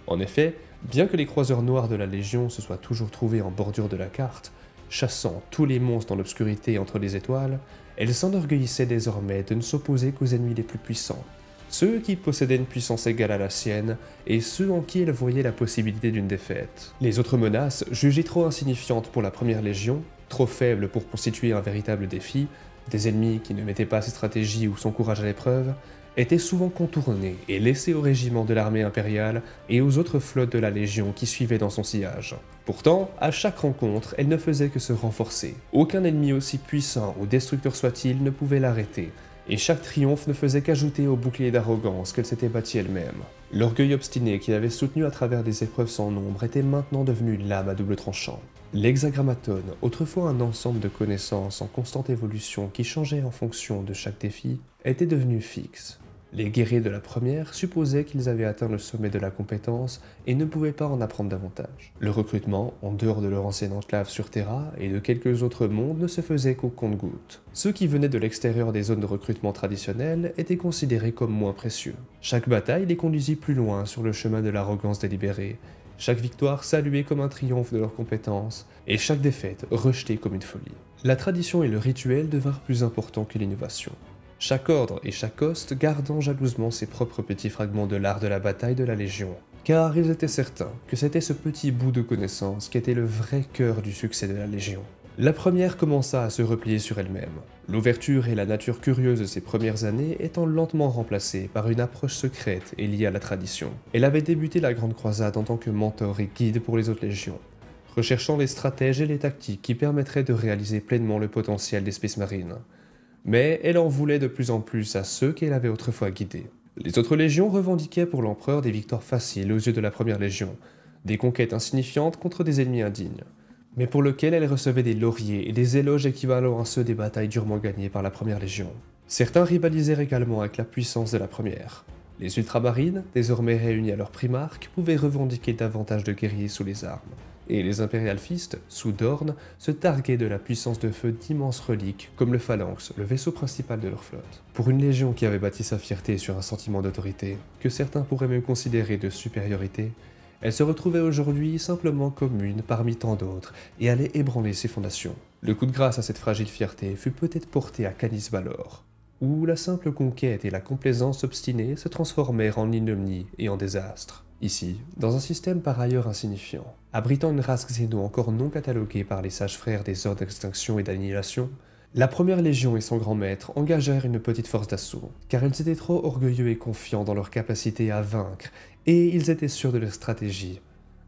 En effet, bien que les croiseurs noirs de la Légion se soient toujours trouvés en bordure de la carte, chassant tous les monstres dans l'obscurité entre les étoiles, elle s'enorgueillissait désormais de ne s'opposer qu'aux ennemis les plus puissants, ceux qui possédaient une puissance égale à la sienne et ceux en qui elle voyait la possibilité d'une défaite. Les autres menaces, jugées trop insignifiantes pour la première légion, trop faibles pour constituer un véritable défi, des ennemis qui ne mettaient pas ses stratégies ou son courage à l'épreuve, étaient souvent contournées et laissées au régiment de l'armée impériale et aux autres flottes de la Légion qui suivaient dans son sillage. Pourtant, à chaque rencontre, elle ne faisait que se renforcer. Aucun ennemi aussi puissant ou destructeur soit-il ne pouvait l'arrêter, et chaque triomphe ne faisait qu'ajouter au bouclier d'arrogance qu'elle s'était bâti elle-même. L'orgueil obstiné qui l'avait soutenue à travers des épreuves sans nombre était maintenant devenu une lame à double tranchant. L'hexagrammaton, autrefois un ensemble de connaissances en constante évolution qui changeait en fonction de chaque défi, était devenu fixe. Les guerriers de la première supposaient qu'ils avaient atteint le sommet de la compétence et ne pouvaient pas en apprendre davantage. Le recrutement, en dehors de leur ancienne enclave sur Terra et de quelques autres mondes, ne se faisait qu'au compte-gouttes. Ceux qui venaient de l'extérieur des zones de recrutement traditionnelles étaient considérés comme moins précieux. Chaque bataille les conduisit plus loin sur le chemin de l'arrogance délibérée, chaque victoire saluée comme un triomphe de leurs compétences, et chaque défaite rejetée comme une folie. La tradition et le rituel devinrent plus importants que l'innovation. Chaque ordre et chaque hoste gardant jalousement ses propres petits fragments de l'art de la bataille de la Légion, car ils étaient certains que c'était ce petit bout de connaissance qui était le vrai cœur du succès de la Légion. La première commença à se replier sur elle-même, l'ouverture et la nature curieuse de ses premières années étant lentement remplacées par une approche secrète et liée à la tradition. Elle avait débuté la Grande Croisade en tant que mentor et guide pour les autres légions, recherchant les stratèges et les tactiques qui permettraient de réaliser pleinement le potentiel des Space Marines. Mais elle en voulait de plus en plus à ceux qu'elle avait autrefois guidés. Les autres légions revendiquaient pour l'empereur des victoires faciles aux yeux de la première légion, des conquêtes insignifiantes contre des ennemis indignes, mais pour lesquels elle recevait des lauriers et des éloges équivalents à ceux des batailles durement gagnées par la première légion. Certains rivalisèrent également avec la puissance de la première. Les ultramarines, désormais réunis à leur primarque, pouvaient revendiquer davantage de guerriers sous les armes. Et les Imperial Fist, sous Dorn, se targuaient de la puissance de feu d'immenses reliques, comme le Phalanx, le vaisseau principal de leur flotte. Pour une légion qui avait bâti sa fierté sur un sentiment d'autorité, que certains pourraient même considérer de supériorité, elle se retrouvait aujourd'hui simplement comme une parmi tant d'autres, et allait ébranler ses fondations. Le coup de grâce à cette fragile fierté fut peut-être porté à Canis Valor, où la simple conquête et la complaisance obstinée se transformèrent en ignominie et en désastre. Ici, dans un système par ailleurs insignifiant, abritant une race xéno encore non cataloguée par les sages frères des ordres d'extinction et d'annihilation, la première légion et son grand maître engagèrent une petite force d'assaut, car ils étaient trop orgueilleux et confiants dans leur capacité à vaincre, et ils étaient sûrs de leur stratégie.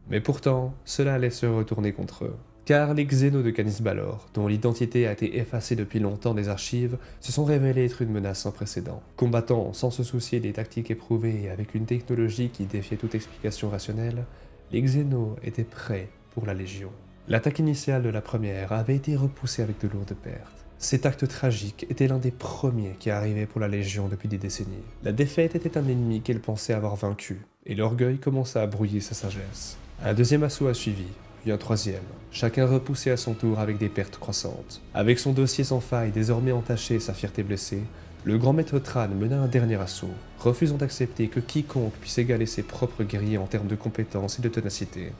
Mais pourtant, cela allait se retourner contre eux. Car les xénos de Canis Balor, dont l'identité a été effacée depuis longtemps des archives, se sont révélés être une menace sans précédent. Combattant sans se soucier des tactiques éprouvées et avec une technologie qui défiait toute explication rationnelle, les xénos étaient prêts pour la Légion. L'attaque initiale de la première avait été repoussée avec de lourdes pertes. Cet acte tragique était l'un des premiers qui arrivait pour la Légion depuis des décennies. La défaite était un ennemi qu'elle pensait avoir vaincu, et l'orgueil commença à brouiller sa sagesse. Un deuxième assaut a suivi, puis un troisième, chacun repoussé à son tour avec des pertes croissantes. Avec son dossier sans faille désormais entaché et sa fierté blessée, le grand maître Tran mena un dernier assaut, refusant d'accepter que quiconque puisse égaler ses propres guerriers en termes de compétences et de ténacité.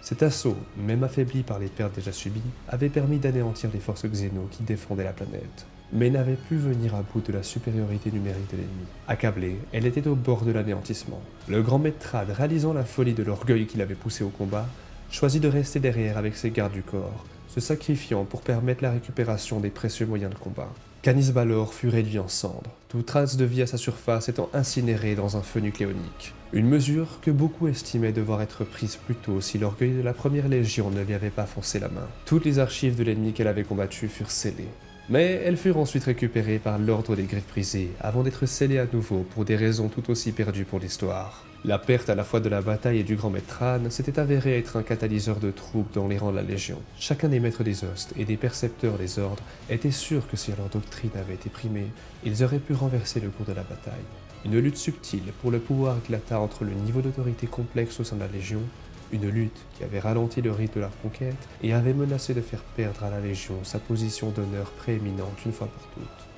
Cet assaut, même affaibli par les pertes déjà subies, avait permis d'anéantir les forces xéno qui défendaient la planète, mais n'avait pu venir à bout de la supériorité numérique de l'ennemi. Accablée, elle était au bord de l'anéantissement. Le grand maître Tran, réalisant la folie de l'orgueil qui l'avait poussé au combat, choisit de rester derrière avec ses gardes du corps, se sacrifiant pour permettre la récupération des précieux moyens de combat. Canis Balor fut réduit en cendres, toute trace de vie à sa surface étant incinérée dans un feu nucléonique. Une mesure que beaucoup estimaient devoir être prise plus tôt si l'orgueil de la première légion ne lui avait pas foncé la main. Toutes les archives de l'ennemi qu'elle avait combattu furent scellées. Mais elles furent ensuite récupérées par l'ordre des griffes brisées, avant d'être scellées à nouveau pour des raisons tout aussi perdues pour l'histoire. La perte à la fois de la bataille et du grand maître Tran s'était avérée être un catalyseur de troupes dans les rangs de la Légion. Chacun des maîtres des hostes et des percepteurs des ordres était sûr que si leur doctrine avait été primée, ils auraient pu renverser le cours de la bataille. Une lutte subtile pour le pouvoir éclata entre le niveau d'autorité complexe au sein de la Légion, une lutte qui avait ralenti le rythme de la conquête et avait menacé de faire perdre à la Légion sa position d'honneur prééminente une fois pour toutes.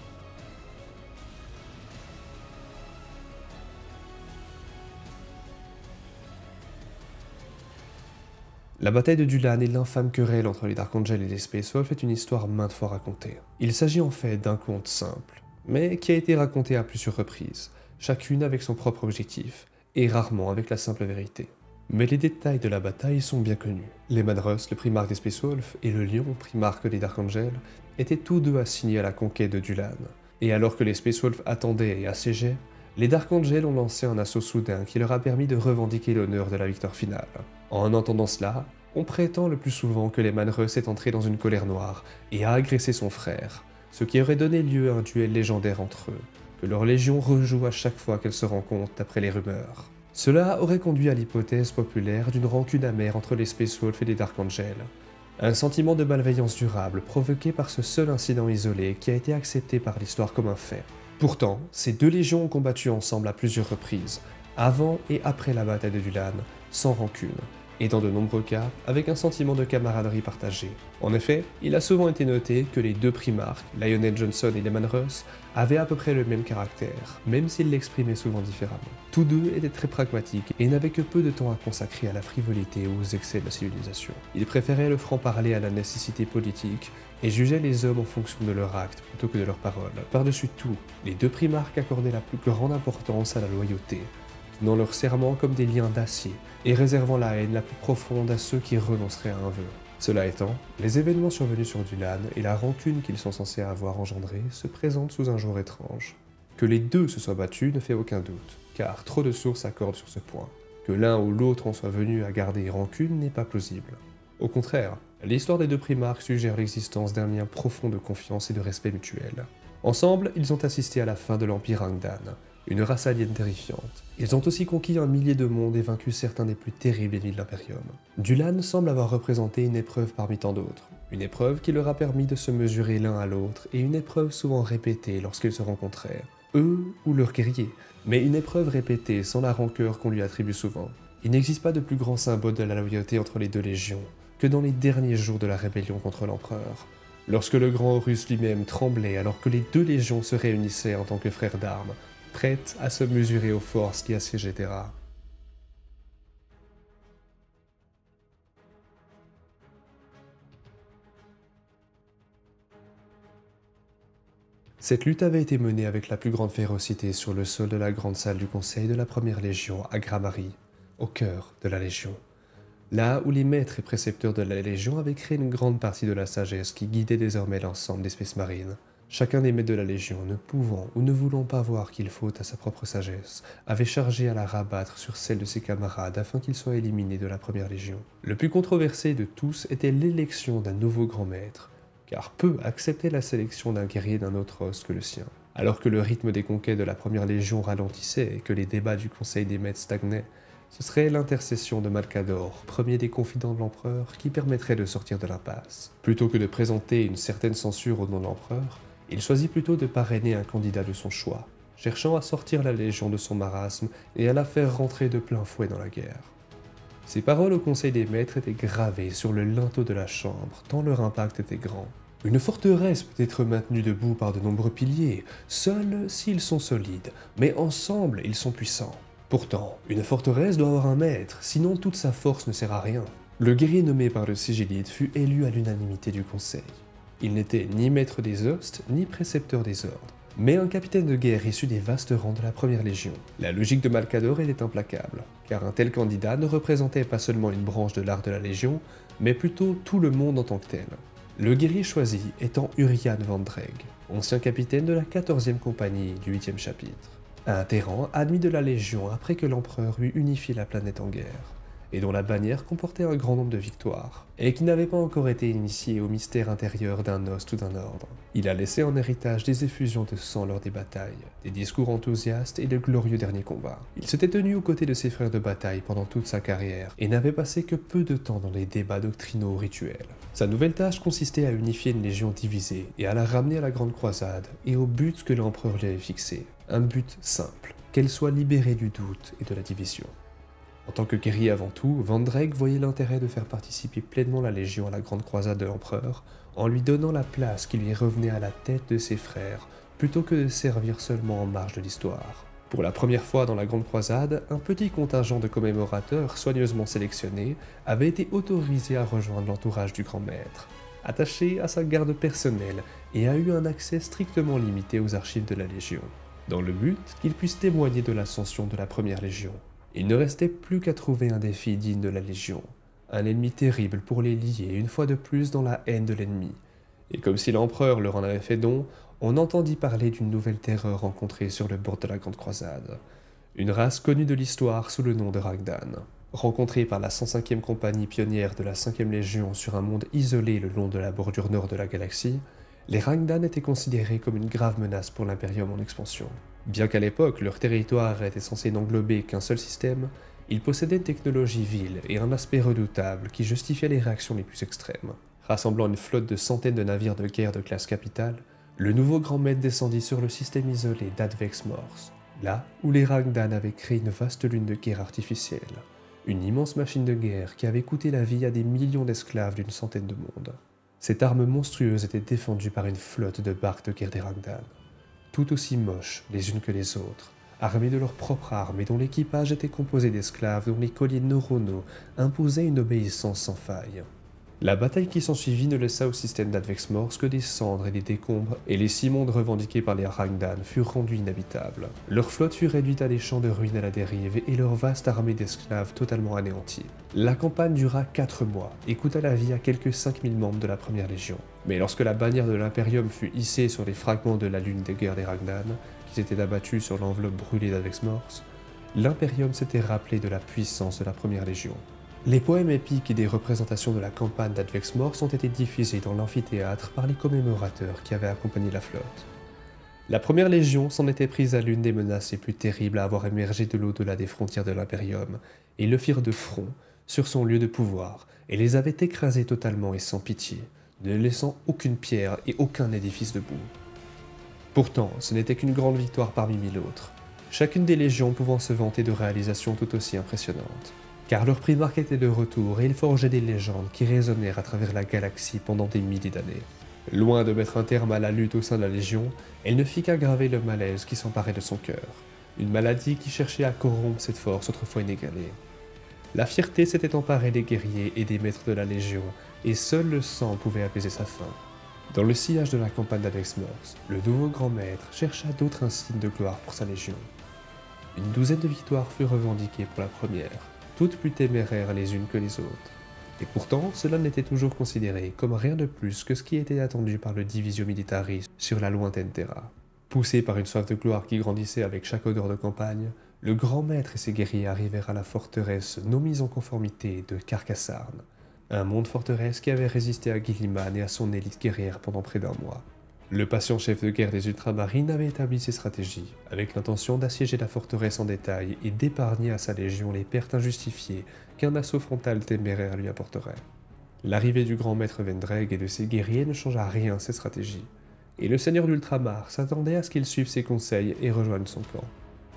La bataille de Dulan et l'infâme querelle entre les Dark Angels et les Space Wolves est une histoire maintes fois racontée. Il s'agit en fait d'un conte simple, mais qui a été raconté à plusieurs reprises, chacune avec son propre objectif, et rarement avec la simple vérité. Mais les détails de la bataille sont bien connus. Les Manrus, le primarque des Space Wolves, et le Lion, primarque des Dark Angels, étaient tous deux assignés à la conquête de Dulan. Et alors que les Space Wolves attendaient et assiégeaient, les Dark Angels ont lancé un assaut soudain qui leur a permis de revendiquer l'honneur de la victoire finale. En entendant cela, on prétend le plus souvent que les Manrus est entré dans une colère noire et a agressé son frère, ce qui aurait donné lieu à un duel légendaire entre eux, que leur légion rejoue à chaque fois qu'elle se rencontre d'après les rumeurs. Cela aurait conduit à l'hypothèse populaire d'une rancune amère entre les Space Wolves et les Dark Angels, un sentiment de malveillance durable provoqué par ce seul incident isolé qui a été accepté par l'histoire comme un fait. Pourtant, ces deux légions ont combattu ensemble à plusieurs reprises, avant et après la bataille de Dulan, sans rancune, et dans de nombreux cas, avec un sentiment de camaraderie partagé. En effet, il a souvent été noté que les deux primarques, Lionel Johnson et les Manrus, avaient à peu près le même caractère, même s'ils l'exprimaient souvent différemment. Tous deux étaient très pragmatiques et n'avaient que peu de temps à consacrer à la frivolité ou aux excès de la civilisation. Ils préféraient le franc-parler à la nécessité politique et jugeaient les hommes en fonction de leurs actes plutôt que de leurs paroles. Par-dessus tout, les deux primarques accordaient la plus grande importance à la loyauté, tenant leurs serments comme des liens d'acier et réservant la haine la plus profonde à ceux qui renonceraient à un vœu. Cela étant, les événements survenus sur Dulan et la rancune qu'ils sont censés avoir engendrée se présentent sous un jour étrange. Que les deux se soient battus ne fait aucun doute, car trop de sources accordent sur ce point. Que l'un ou l'autre en soit venu à garder rancune n'est pas plausible. Au contraire, l'histoire des deux primarques suggère l'existence d'un lien profond de confiance et de respect mutuel. Ensemble, ils ont assisté à la fin de l'Empire Angdan, une race alien terrifiante. Ils ont aussi conquis un millier de mondes et vaincu certains des plus terribles ennemis de l'Imperium. Dulan semble avoir représenté une épreuve parmi tant d'autres, une épreuve qui leur a permis de se mesurer l'un à l'autre et une épreuve souvent répétée lorsqu'ils se rencontrèrent, eux ou leurs guerriers, mais une épreuve répétée sans la rancœur qu'on lui attribue souvent. Il n'existe pas de plus grand symbole de la loyauté entre les deux légions que dans les derniers jours de la rébellion contre l'Empereur, lorsque le grand Horus lui-même tremblait alors que les deux légions se réunissaient en tant que frères d'armes, prêtes à se mesurer aux forces qui assiégeaient Terra. Cette lutte avait été menée avec la plus grande férocité sur le sol de la grande salle du conseil de la première légion à Gramary, au cœur de la légion. Là où les maîtres et précepteurs de la légion avaient créé une grande partie de la sagesse qui guidait désormais l'ensemble des Space Marines. Chacun des maîtres de la Légion, ne pouvant ou ne voulant pas voir qu'il faute à sa propre sagesse, avait chargé à la rabattre sur celle de ses camarades afin qu'ils soient éliminés de la première Légion. Le plus controversé de tous était l'élection d'un nouveau grand maître, car peu acceptaient la sélection d'un guerrier d'un autre os que le sien. Alors que le rythme des conquêtes de la première Légion ralentissait et que les débats du Conseil des Maîtres stagnaient, ce serait l'intercession de Malcador, premier des confidents de l'Empereur, qui permettrait de sortir de l'impasse. Plutôt que de présenter une certaine censure au nom de l'Empereur, il choisit plutôt de parrainer un candidat de son choix, cherchant à sortir la Légion de son marasme et à la faire rentrer de plein fouet dans la guerre. Ces paroles au Conseil des Maîtres étaient gravées sur le linteau de la chambre, tant leur impact était grand. Une forteresse peut être maintenue debout par de nombreux piliers, seuls s'ils sont solides, mais ensemble ils sont puissants. Pourtant, une forteresse doit avoir un maître, sinon toute sa force ne sert à rien. Le guerrier nommé par le sigillite fut élu à l'unanimité du Conseil. Il n'était ni maître des hostes, ni précepteur des ordres, mais un capitaine de guerre issu des vastes rangs de la première Légion. La logique de Malcador était implacable, car un tel candidat ne représentait pas seulement une branche de l'art de la Légion, mais plutôt tout le monde en tant que tel. Le guerrier choisi étant Urian Vandreg, ancien capitaine de la 14e compagnie du 8e chapitre. Un terran admis de la Légion après que l'empereur eut unifié la planète en guerre, et dont la bannière comportait un grand nombre de victoires, et qui n'avait pas encore été initié au mystère intérieur d'un host ou d'un ordre. Il a laissé en héritage des effusions de sang lors des batailles, des discours enthousiastes et de glorieux derniers combats. Il s'était tenu aux côtés de ses frères de bataille pendant toute sa carrière, et n'avait passé que peu de temps dans les débats doctrinaux rituels. Sa nouvelle tâche consistait à unifier une légion divisée, et à la ramener à la Grande Croisade, et au but que l'empereur lui avait fixé. Un but simple, qu'elle soit libérée du doute et de la division. En tant que guerrier avant tout, Vandreg voyait l'intérêt de faire participer pleinement la Légion à la grande croisade de l'Empereur, en lui donnant la place qui lui revenait à la tête de ses frères, plutôt que de servir seulement en marge de l'histoire. Pour la première fois dans la Grande Croisade, un petit contingent de commémorateurs soigneusement sélectionnés avait été autorisé à rejoindre l'entourage du grand maître, attaché à sa garde personnelle et a eu un accès strictement limité aux archives de la Légion, dans le but qu'ils puissent témoigner de l'ascension de la Première Légion. Il ne restait plus qu'à trouver un défi digne de la Légion, un ennemi terrible pour les lier une fois de plus dans la haine de l'ennemi. Et comme si l'empereur leur en avait fait don, on entendit parler d'une nouvelle terreur rencontrée sur le bord de la Grande Croisade. Une race connue de l'histoire sous le nom de Ragdan. Rencontrée par la 105e compagnie pionnière de la 5e Légion sur un monde isolé le long de la bordure nord de la galaxie, les Ragdan étaient considérés comme une grave menace pour l'Imperium en expansion. Bien qu'à l'époque leur territoire était censé n'englober qu'un seul système, ils possédaient une technologie vile et un aspect redoutable qui justifiait les réactions les plus extrêmes. Rassemblant une flotte de centaines de navires de guerre de classe capitale, le nouveau grand maître descendit sur le système isolé d'Advex Morse, là où les Ragdan avaient créé une vaste lune de guerre artificielle, une immense machine de guerre qui avait coûté la vie à des millions d'esclaves d'une centaine de mondes. Cette arme monstrueuse était défendue par une flotte de barques de guerre des Ragdan, tout aussi moches les unes que les autres, armées de leurs propres armes et dont l'équipage était composé d'esclaves dont les colliers neuronaux imposaient une obéissance sans faille. La bataille qui s'ensuivit ne laissa au système d'Advex Morse que des cendres et des décombres, et les 6 mondes revendiqués par les Ragdan furent rendus inhabitables. Leur flotte fut réduite à des champs de ruines à la dérive et leur vaste armée d'esclaves totalement anéantie. La campagne dura 4 mois et coûta la vie à quelques 5000 membres de la Première Légion. Mais lorsque la bannière de l'Imperium fut hissée sur les fragments de la lune des guerres des Ragdan, qui s'étaient abattus sur l'enveloppe brûlée d'Advex Morse, l'Imperium s'était rappelé de la puissance de la Première Légion. Les poèmes épiques et des représentations de la campagne d'Advex Morse ont été diffusés dans l'amphithéâtre par les commémorateurs qui avaient accompagné la flotte. La Première Légion s'en était prise à l'une des menaces les plus terribles à avoir émergé de l'au-delà des frontières de l'Imperium, et le firent de front, sur son lieu de pouvoir, et les avait écrasés totalement et sans pitié, ne laissant aucune pierre et aucun édifice debout. Pourtant, ce n'était qu'une grande victoire parmi 1000 autres, chacune des légions pouvant se vanter de réalisations tout aussi impressionnantes. Car leur primarque était de retour et ils forgeaient des légendes qui résonnèrent à travers la galaxie pendant des milliers d'années. Loin de mettre un terme à la lutte au sein de la Légion, elle ne fit qu'aggraver le malaise qui s'emparait de son cœur, une maladie qui cherchait à corrompre cette force autrefois inégalée. La fierté s'était emparée des guerriers et des maîtres de la Légion, et seul le sang pouvait apaiser sa faim. Dans le sillage de la campagne d'Advex Morse, le nouveau grand maître chercha d'autres insignes de gloire pour sa Légion. Une douzaine de victoires furent revendiquées pour la première, toutes plus téméraires les unes que les autres. Et pourtant, cela n'était toujours considéré comme rien de plus que ce qui était attendu par le Divisio Militaris sur la lointaine Terra. Poussé par une soif de gloire qui grandissait avec chaque odeur de campagne, le grand maître et ses guerriers arrivèrent à la forteresse non mise en conformité de Carcassarn, un monde forteresse qui avait résisté à Guilliman et à son élite guerrière pendant près d'un mois. Le patient chef de guerre des Ultramarines avait établi ses stratégies, avec l'intention d'assiéger la forteresse en détail et d'épargner à sa légion les pertes injustifiées qu'un assaut frontal téméraire lui apporterait. L'arrivée du grand maître Vendreg et de ses guerriers ne changea rien à ses stratégies, et le seigneur d'Ultramar s'attendait à ce qu'ils suivent ses conseils et rejoignent son camp.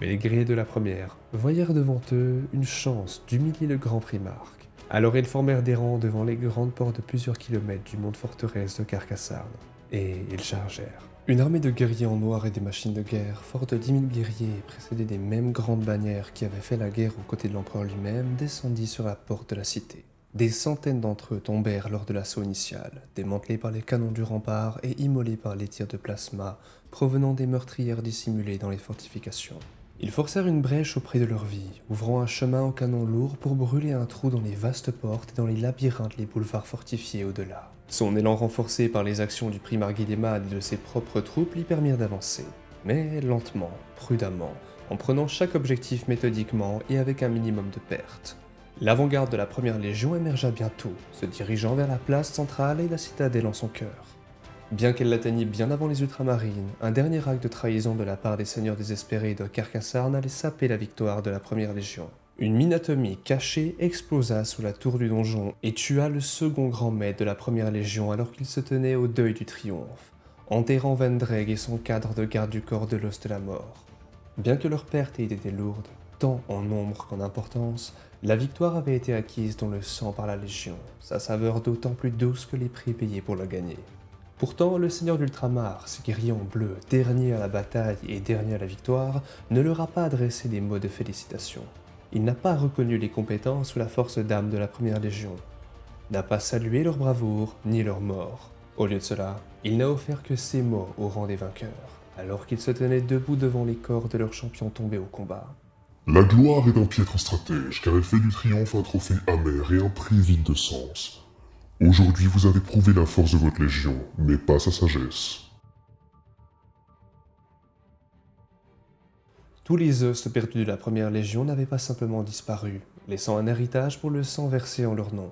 Mais les guerriers de la première voyèrent devant eux une chance d'humilier le grand primarque. Alors ils formèrent des rangs devant les grandes portes de plusieurs kilomètres du monde forteresse de Carcassarn. Et ils chargèrent. Une armée de guerriers en noir et des machines de guerre, forte de 10 000 guerriers et précédée des mêmes grandes bannières qui avaient fait la guerre aux côtés de l'empereur lui-même, descendit sur la porte de la cité. Des centaines d'entre eux tombèrent lors de l'assaut initial, démantelés par les canons du rempart et immolés par les tirs de plasma provenant des meurtrières dissimulées dans les fortifications. Ils forcèrent une brèche auprès de leur vie, ouvrant un chemin aux canons lourds pour brûler un trou dans les vastes portes et dans les labyrinthes les boulevards fortifiés au-delà. Son élan renforcé par les actions du primarque Guilliman et de ses propres troupes lui permirent d'avancer, mais lentement, prudemment, en prenant chaque objectif méthodiquement et avec un minimum de pertes. L'avant-garde de la Première Légion émergea bientôt, se dirigeant vers la place centrale et la citadelle en son cœur. Bien qu'elle l'atteignît bien avant les Ultramarines, un dernier acte de trahison de la part des seigneurs désespérés de Carcassarn allait saper la victoire de la Première Légion. Une mine atomique cachée explosa sous la tour du donjon et tua le second grand maître de la Première Légion alors qu'il se tenait au deuil du triomphe, enterrant Vendreg et son cadre de garde du corps de l'os de la mort. Bien que leur perte ait été lourde, tant en nombre qu'en importance, la victoire avait été acquise dans le sang par la Légion, sa saveur d'autant plus douce que les prix payés pour la gagner. Pourtant, le seigneur d'Ultramar, ce guerrier en bleu, dernier à la bataille et dernier à la victoire, ne leur a pas adressé des mots de félicitations. Il n'a pas reconnu les compétences ou la force d'âme de la première légion, n'a pas salué leur bravoure ni leur mort. Au lieu de cela, il n'a offert que ses mots au rang des vainqueurs, alors qu'ils se tenaient debout devant les corps de leurs champions tombés au combat. La gloire est un piètre stratège, car elle fait du triomphe un trophée amer et un prix vide de sens. Aujourd'hui, vous avez prouvé la force de votre légion, mais pas sa sagesse. Tous les os perdus de la première légion n'avaient pas simplement disparu, laissant un héritage pour le sang versé en leur nom.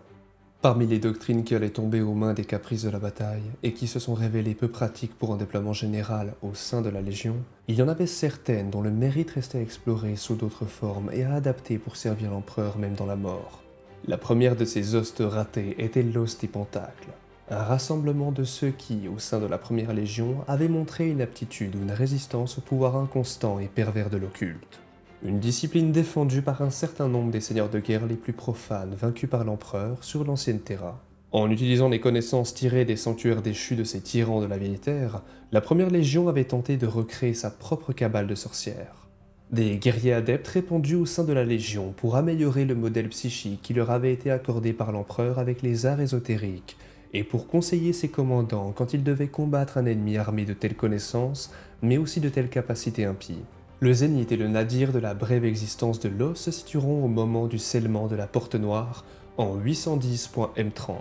Parmi les doctrines qui allaient tomber aux mains des caprices de la bataille, et qui se sont révélées peu pratiques pour un déploiement général au sein de la Légion, il y en avait certaines dont le mérite restait à explorer sous d'autres formes et à adapter pour servir l'empereur même dans la mort. La première de ces hostes ratés était l'os des Pentacles, un rassemblement de ceux qui, au sein de la première Légion, avaient montré une aptitude ou une résistance au pouvoir inconstant et pervers de l'occulte. Une discipline défendue par un certain nombre des seigneurs de guerre les plus profanes vaincus par l'empereur sur l'ancienne Terra. En utilisant les connaissances tirées des sanctuaires déchus de ces tyrans de la vieille terre, la première légion avait tenté de recréer sa propre cabale de sorcières. Des guerriers adeptes répandus au sein de la légion pour améliorer le modèle psychique qui leur avait été accordé par l'empereur avec les arts ésotériques, et pour conseiller ses commandants quand ils devaient combattre un ennemi armé de telles connaissances, mais aussi de telles capacités impies. Le zénith et le nadir de la brève existence de l'os se situeront au moment du scellement de la Porte Noire en 810.M30.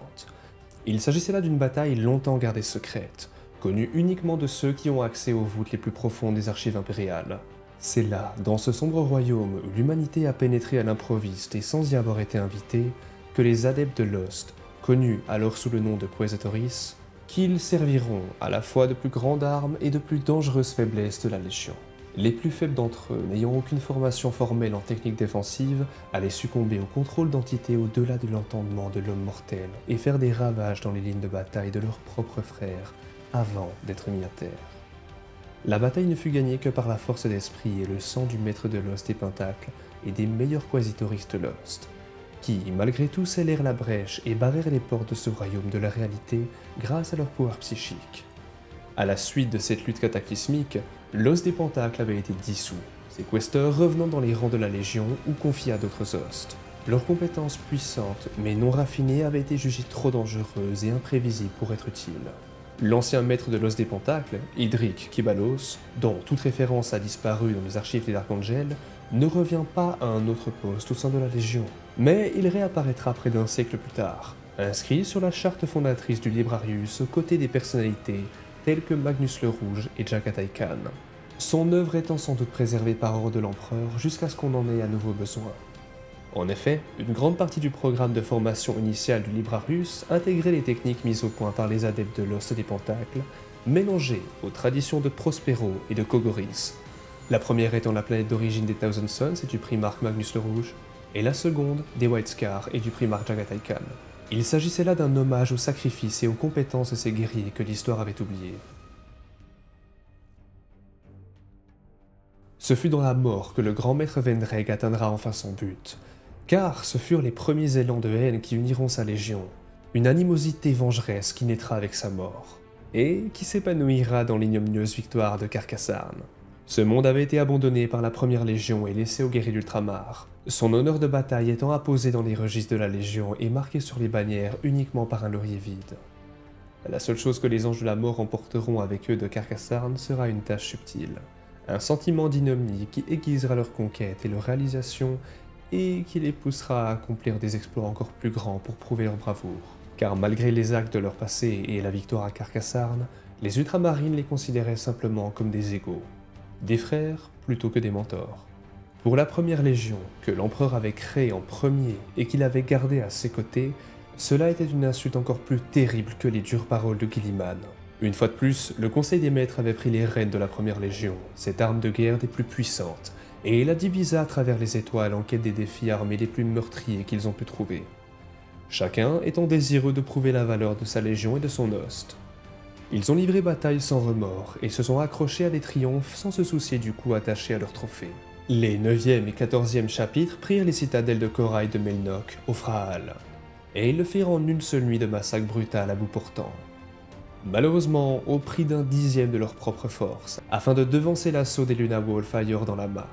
Il s'agissait là d'une bataille longtemps gardée secrète, connue uniquement de ceux qui ont accès aux voûtes les plus profondes des archives impériales. C'est là, dans ce sombre royaume où l'humanité a pénétré à l'improviste et sans y avoir été invitée, que les adeptes de Lost, connus alors sous le nom de Quaesitoris, qu'ils serviront à la fois de plus grandes armes et de plus dangereuses faiblesses de la Légion. Les plus faibles d'entre eux, n'ayant aucune formation formelle en technique défensive, allaient succomber au contrôle d'entités au-delà de l'entendement de l'homme mortel et faire des ravages dans les lignes de bataille de leurs propres frères, avant d'être mis à terre. La bataille ne fut gagnée que par la force d'esprit et le sang du maître de Lost des Pentacles et des meilleurs quasitoristes Lost, qui, malgré tout, scellèrent la brèche et barrèrent les portes de ce royaume de la réalité grâce à leur pouvoir psychique. À la suite de cette lutte cataclysmique, l'os des Pentacles avait été dissous, ses questeurs revenant dans les rangs de la Légion ou confiés à d'autres hostes. Leurs compétences puissantes mais non raffinées avaient été jugées trop dangereuses et imprévisibles pour être utiles. L'ancien maître de l'os des Pentacles, Idric Kibalos, dont toute référence a disparu dans les archives des Archangels, ne revient pas à un autre poste au sein de la Légion, mais il réapparaîtra près d'un siècle plus tard, inscrit sur la charte fondatrice du Librarius aux côtés des personnalités tels que Magnus le Rouge et Jagatai Khan. Son œuvre étant sans doute préservée par ordre de l'empereur jusqu'à ce qu'on en ait à nouveau besoin. En effet, une grande partie du programme de formation initiale du Librarius intégrait les techniques mises au point par les adeptes de l'os des Pentacles, mélangées aux traditions de Prospero et de Kogoris. La première étant la planète d'origine des Thousand Sons et du primarque Magnus le Rouge, et la seconde des White Scars et du primarque Jagatai Khan. Il s'agissait là d'un hommage au sacrifice et aux compétences de ces guerriers que l'histoire avait oubliés. Ce fut dans la mort que le grand maître Vendreg atteindra enfin son but, car ce furent les premiers élans de haine qui uniront sa légion, une animosité vengeresse qui naîtra avec sa mort, et qui s'épanouira dans l'ignominieuse victoire de Carcassarn. Ce monde avait été abandonné par la première légion et laissé aux guerriers d'Ultramar, son honneur de bataille étant apposé dans les registres de la Légion et marqué sur les bannières uniquement par un laurier vide. La seule chose que les anges de la mort emporteront avec eux de Carcassarn sera une tâche subtile, un sentiment d'inomnie qui aiguisera leur conquête et leur réalisation et qui les poussera à accomplir des exploits encore plus grands pour prouver leur bravoure. Car malgré les actes de leur passé et la victoire à Carcassarn, les ultramarines les considéraient simplement comme des égaux, des frères plutôt que des mentors. Pour la première légion, que l'empereur avait créée en premier et qu'il avait gardée à ses côtés, cela était une insulte encore plus terrible que les dures paroles de Guilliman. Une fois de plus, le Conseil des Maîtres avait pris les rênes de la première légion, cette arme de guerre des plus puissantes, et la divisa à travers les étoiles en quête des défis armés les plus meurtriers qu'ils ont pu trouver. Chacun étant désireux de prouver la valeur de sa légion et de son host. Ils ont livré bataille sans remords et se sont accrochés à des triomphes sans se soucier du coup attaché à leurs trophées. Les 9e et 14e chapitres prirent les citadelles de corail de Melnok au Fraal, et ils le firent en une seule nuit de massacre brutal à bout portant. malheureusement au prix d'un dixième de leur propre force, afin de devancer l'assaut des Luna Wolf ailleurs dans la map.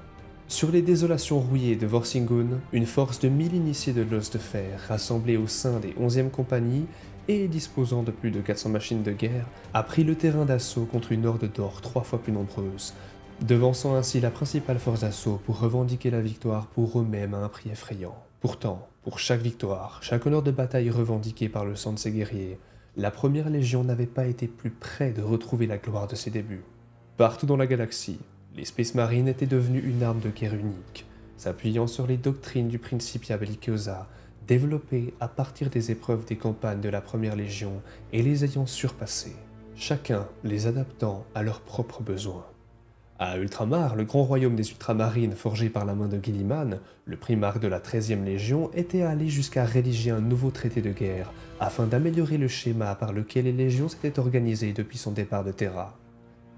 Sur les désolations rouillées de Vorsingun, une force de 1000 initiés de l'os de fer, rassemblés au sein des 11e compagnies et disposant de plus de 400 machines de guerre, a pris le terrain d'assaut contre une horde d'or 3 fois plus nombreuse, devançant ainsi la principale force d'assaut pour revendiquer la victoire pour eux-mêmes à un prix effrayant. Pourtant, pour chaque victoire, chaque honneur de bataille revendiqué par le sang de ses guerriers, la première légion n'avait pas été plus près de retrouver la gloire de ses débuts. Partout dans la galaxie, les Space Marines étaient devenus une arme de guerre unique, s'appuyant sur les doctrines du Principia Bellicosa, développées à partir des épreuves des campagnes de la Première Légion et les ayant surpassées, chacun les adaptant à leurs propres besoins. À Ultramar, le grand royaume des Ultramarines forgé par la main de Guilliman, le primarque de la 13e Légion était allé jusqu'à rédiger un nouveau traité de guerre afin d'améliorer le schéma par lequel les légions s'étaient organisées depuis son départ de Terra.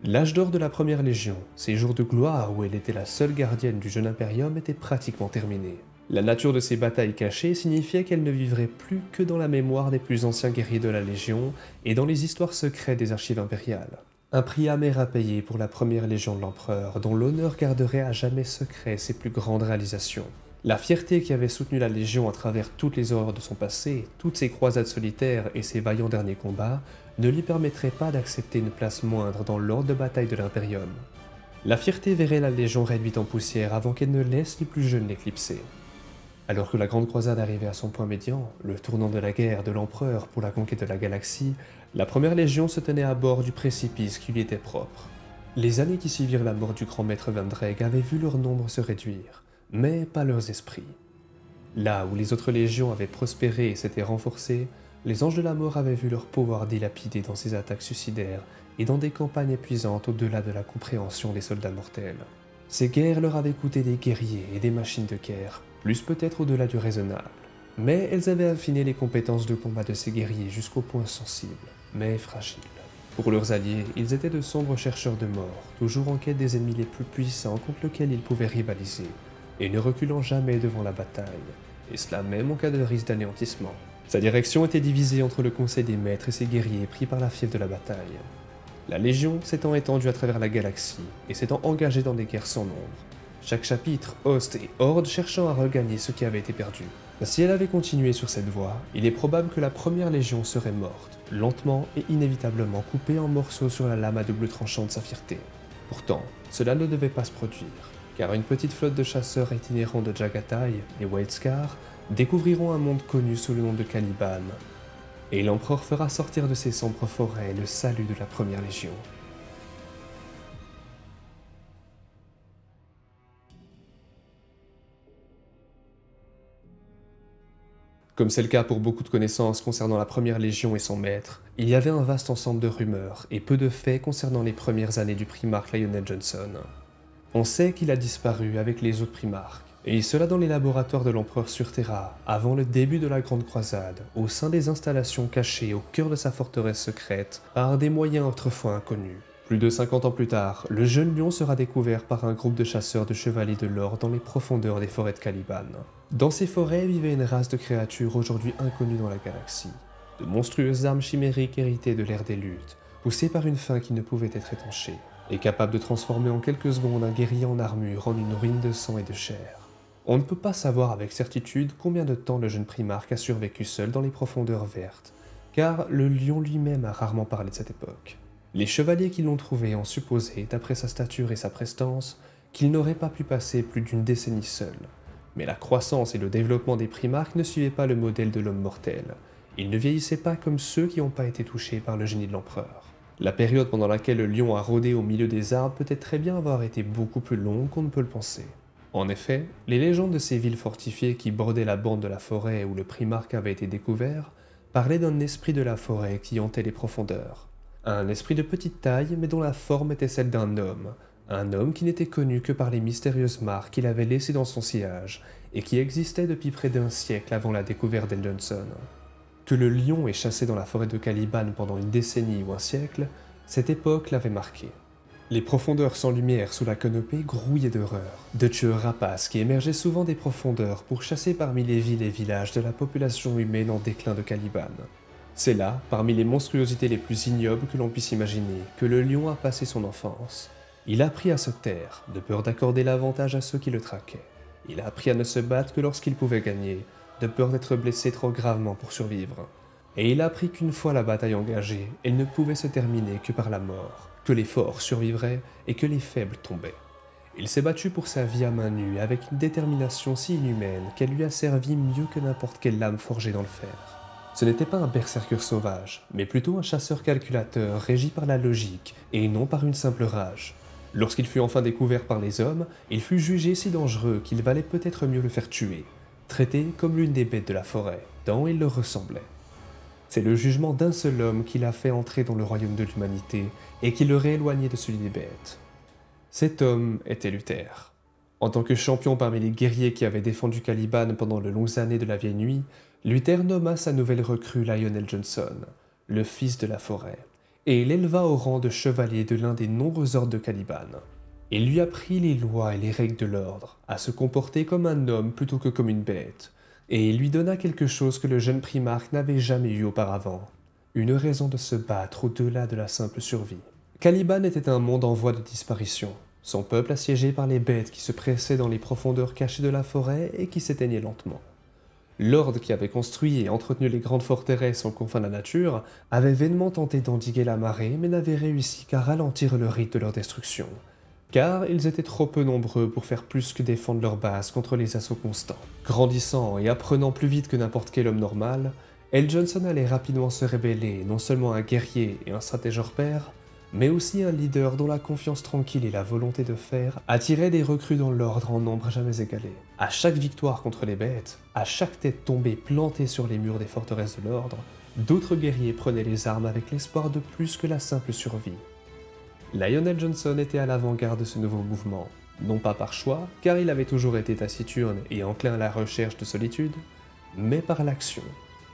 L'âge d'or de la Première Légion, ces jours de gloire où elle était la seule gardienne du jeune Imperium, était pratiquement terminé. La nature de ces batailles cachées signifiait qu'elle ne vivrait plus que dans la mémoire des plus anciens guerriers de la Légion et dans les histoires secrètes des archives impériales. Un prix amer à payer pour la Première Légion de l'Empereur, dont l'honneur garderait à jamais secret ses plus grandes réalisations. La fierté qui avait soutenu la Légion à travers toutes les horreurs de son passé, toutes ses croisades solitaires et ses vaillants derniers combats, ne lui permettrait pas d'accepter une place moindre dans l'ordre de bataille de l'Imperium. La fierté verrait la Légion réduite en poussière avant qu'elle ne laisse les plus jeunes l'éclipser. Alors que la Grande Croisade arrivait à son point médian, le tournant de la guerre de l'Empereur pour la conquête de la galaxie, la Première Légion se tenait à bord du précipice qui lui était propre. Les années qui suivirent la mort du grand maître Vendreg avaient vu leur nombre se réduire, mais pas leurs esprits. Là où les autres légions avaient prospéré et s'étaient renforcées, les anges de la mort avaient vu leur pouvoir dilapidé dans ces attaques suicidaires et dans des campagnes épuisantes au-delà de la compréhension des soldats mortels. Ces guerres leur avaient coûté des guerriers et des machines de guerre, plus peut-être au-delà du raisonnable. Mais elles avaient affiné les compétences de combat de ces guerriers jusqu'au point sensible, mais fragile. Pour leurs alliés, ils étaient de sombres chercheurs de mort, toujours en quête des ennemis les plus puissants contre lesquels ils pouvaient rivaliser, et ne reculant jamais devant la bataille, et cela même en cas de risque d'anéantissement. Sa direction était divisée entre le conseil des maîtres et ses guerriers pris par la fièvre de la bataille. La Légion s'étant étendue à travers la galaxie, et s'étant engagée dans des guerres sans nombre. Chaque chapitre, host et horde cherchant à regagner ce qui avait été perdu. Si elle avait continué sur cette voie, il est probable que la Première Légion serait morte, lentement et inévitablement coupée en morceaux sur la lame à double tranchant de sa fierté. Pourtant, cela ne devait pas se produire, car une petite flotte de chasseurs itinérants de Jagatai, les Wildscar, découvriront un monde connu sous le nom de Caliban, et l'Empereur fera sortir de ces sombres forêts le salut de la Première Légion. Comme c'est le cas pour beaucoup de connaissances concernant la Première Légion et son maître, il y avait un vaste ensemble de rumeurs et peu de faits concernant les premières années du primarque Lionel Johnson. On sait qu'il a disparu avec les autres primarques, et cela dans les laboratoires de l'Empereur sur Terra, avant le début de la Grande Croisade, au sein des installations cachées au cœur de sa forteresse secrète, par des moyens autrefois inconnus. Plus de 50 ans plus tard, le jeune lion sera découvert par un groupe de chasseurs de chevaliers de l'or dans les profondeurs des forêts de Caliban. Dans ces forêts vivait une race de créatures aujourd'hui inconnues dans la galaxie, de monstrueuses armes chimériques héritées de l'ère des luttes, poussées par une faim qui ne pouvait être étanchée, et capables de transformer en quelques secondes un guerrier en armure en une ruine de sang et de chair. On ne peut pas savoir avec certitude combien de temps le jeune primarque a survécu seul dans les profondeurs vertes, car le lion lui-même a rarement parlé de cette époque. Les chevaliers qui l'ont trouvé ont supposé, d'après sa stature et sa prestance, qu'il n'aurait pas pu passer plus d'une décennie seul. Mais la croissance et le développement des primarques ne suivaient pas le modèle de l'homme mortel. Ils ne vieillissaient pas comme ceux qui n'ont pas été touchés par le génie de l'empereur. La période pendant laquelle le lion a rôdé au milieu des arbres peut très bien avoir été beaucoup plus longue qu'on ne peut le penser. En effet, les légendes de ces villes fortifiées qui bordaient la bande de la forêt où le primarque avait été découvert parlaient d'un esprit de la forêt qui hantait les profondeurs. Un esprit de petite taille, mais dont la forme était celle d'un homme qui n'était connu que par les mystérieuses marques qu'il avait laissées dans son sillage, et qui existait depuis près d'un siècle avant la découverte d'El Johnson. Que le lion ait chassé dans la forêt de Caliban pendant une décennie ou un siècle, cette époque l'avait marqué. Les profondeurs sans lumière sous la canopée grouillaient d'horreur, de tueurs rapaces qui émergeaient souvent des profondeurs pour chasser parmi les villes et villages de la population humaine en déclin de Caliban. C'est là, parmi les monstruosités les plus ignobles que l'on puisse imaginer, que le lion a passé son enfance. Il a appris à se taire, de peur d'accorder l'avantage à ceux qui le traquaient. Il a appris à ne se battre que lorsqu'il pouvait gagner, de peur d'être blessé trop gravement pour survivre. Et il a appris qu'une fois la bataille engagée, elle ne pouvait se terminer que par la mort, que les forts survivraient et que les faibles tombaient. Il s'est battu pour sa vie à main nue avec une détermination si inhumaine qu'elle lui a servi mieux que n'importe quelle lame forgée dans le fer. Ce n'était pas un berserker sauvage, mais plutôt un chasseur calculateur régi par la logique et non par une simple rage. Lorsqu'il fut enfin découvert par les hommes, il fut jugé si dangereux qu'il valait peut-être mieux le faire tuer, traité comme l'une des bêtes de la forêt, tant il leur ressemblait. C'est le jugement d'un seul homme qui l'a fait entrer dans le royaume de l'humanité et qui le rééloignait de celui des bêtes. Cet homme était Luther. En tant que champion parmi les guerriers qui avaient défendu Caliban pendant les longues années de la vieille nuit, Luther nomma sa nouvelle recrue Lionel Johnson, le fils de la forêt, et l'éleva au rang de chevalier de l'un des nombreux ordres de Caliban. Il lui apprit les lois et les règles de l'ordre, à se comporter comme un homme plutôt que comme une bête, et il lui donna quelque chose que le jeune primarque n'avait jamais eu auparavant, une raison de se battre au-delà de la simple survie. Caliban était un monde en voie de disparition, son peuple assiégé par les bêtes qui se pressaient dans les profondeurs cachées de la forêt et qui s'éteignaient lentement. L'ordre qui avait construit et entretenu les grandes forteresses en confins de la nature avait vainement tenté d'endiguer la marée mais n'avait réussi qu'à ralentir le rythme de leur destruction, car ils étaient trop peu nombreux pour faire plus que défendre leur base contre les assauts constants. Grandissant et apprenant plus vite que n'importe quel homme normal, L. Johnson allait rapidement se révéler non seulement un guerrier et un stratège hors pair, mais aussi un leader dont la confiance tranquille et la volonté de faire attiraient des recrues dans l'ordre en nombre jamais égalé. À chaque victoire contre les bêtes, à chaque tête tombée plantée sur les murs des forteresses de l'ordre, d'autres guerriers prenaient les armes avec l'espoir de plus que la simple survie. Lionel Johnson était à l'avant-garde de ce nouveau mouvement, non pas par choix, car il avait toujours été taciturne et enclin à la recherche de solitude, mais par l'action,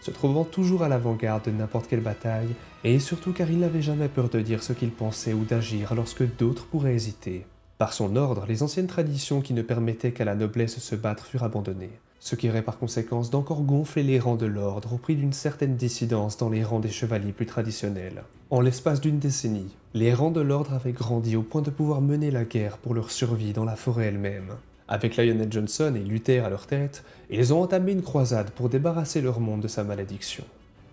se trouvant toujours à l'avant-garde de n'importe quelle bataille, et surtout car il n'avait jamais peur de dire ce qu'il pensait ou d'agir lorsque d'autres pourraient hésiter. Par son ordre, les anciennes traditions qui ne permettaient qu'à la noblesse se battre furent abandonnées, ce qui aurait par conséquence d'encore gonfler les rangs de l'ordre au prix d'une certaine dissidence dans les rangs des chevaliers plus traditionnels. En l'espace d'une décennie, les rangs de l'ordre avaient grandi au point de pouvoir mener la guerre pour leur survie dans la forêt elle-même. Avec Lionel Johnson et Luther à leur tête, ils ont entamé une croisade pour débarrasser leur monde de sa malédiction,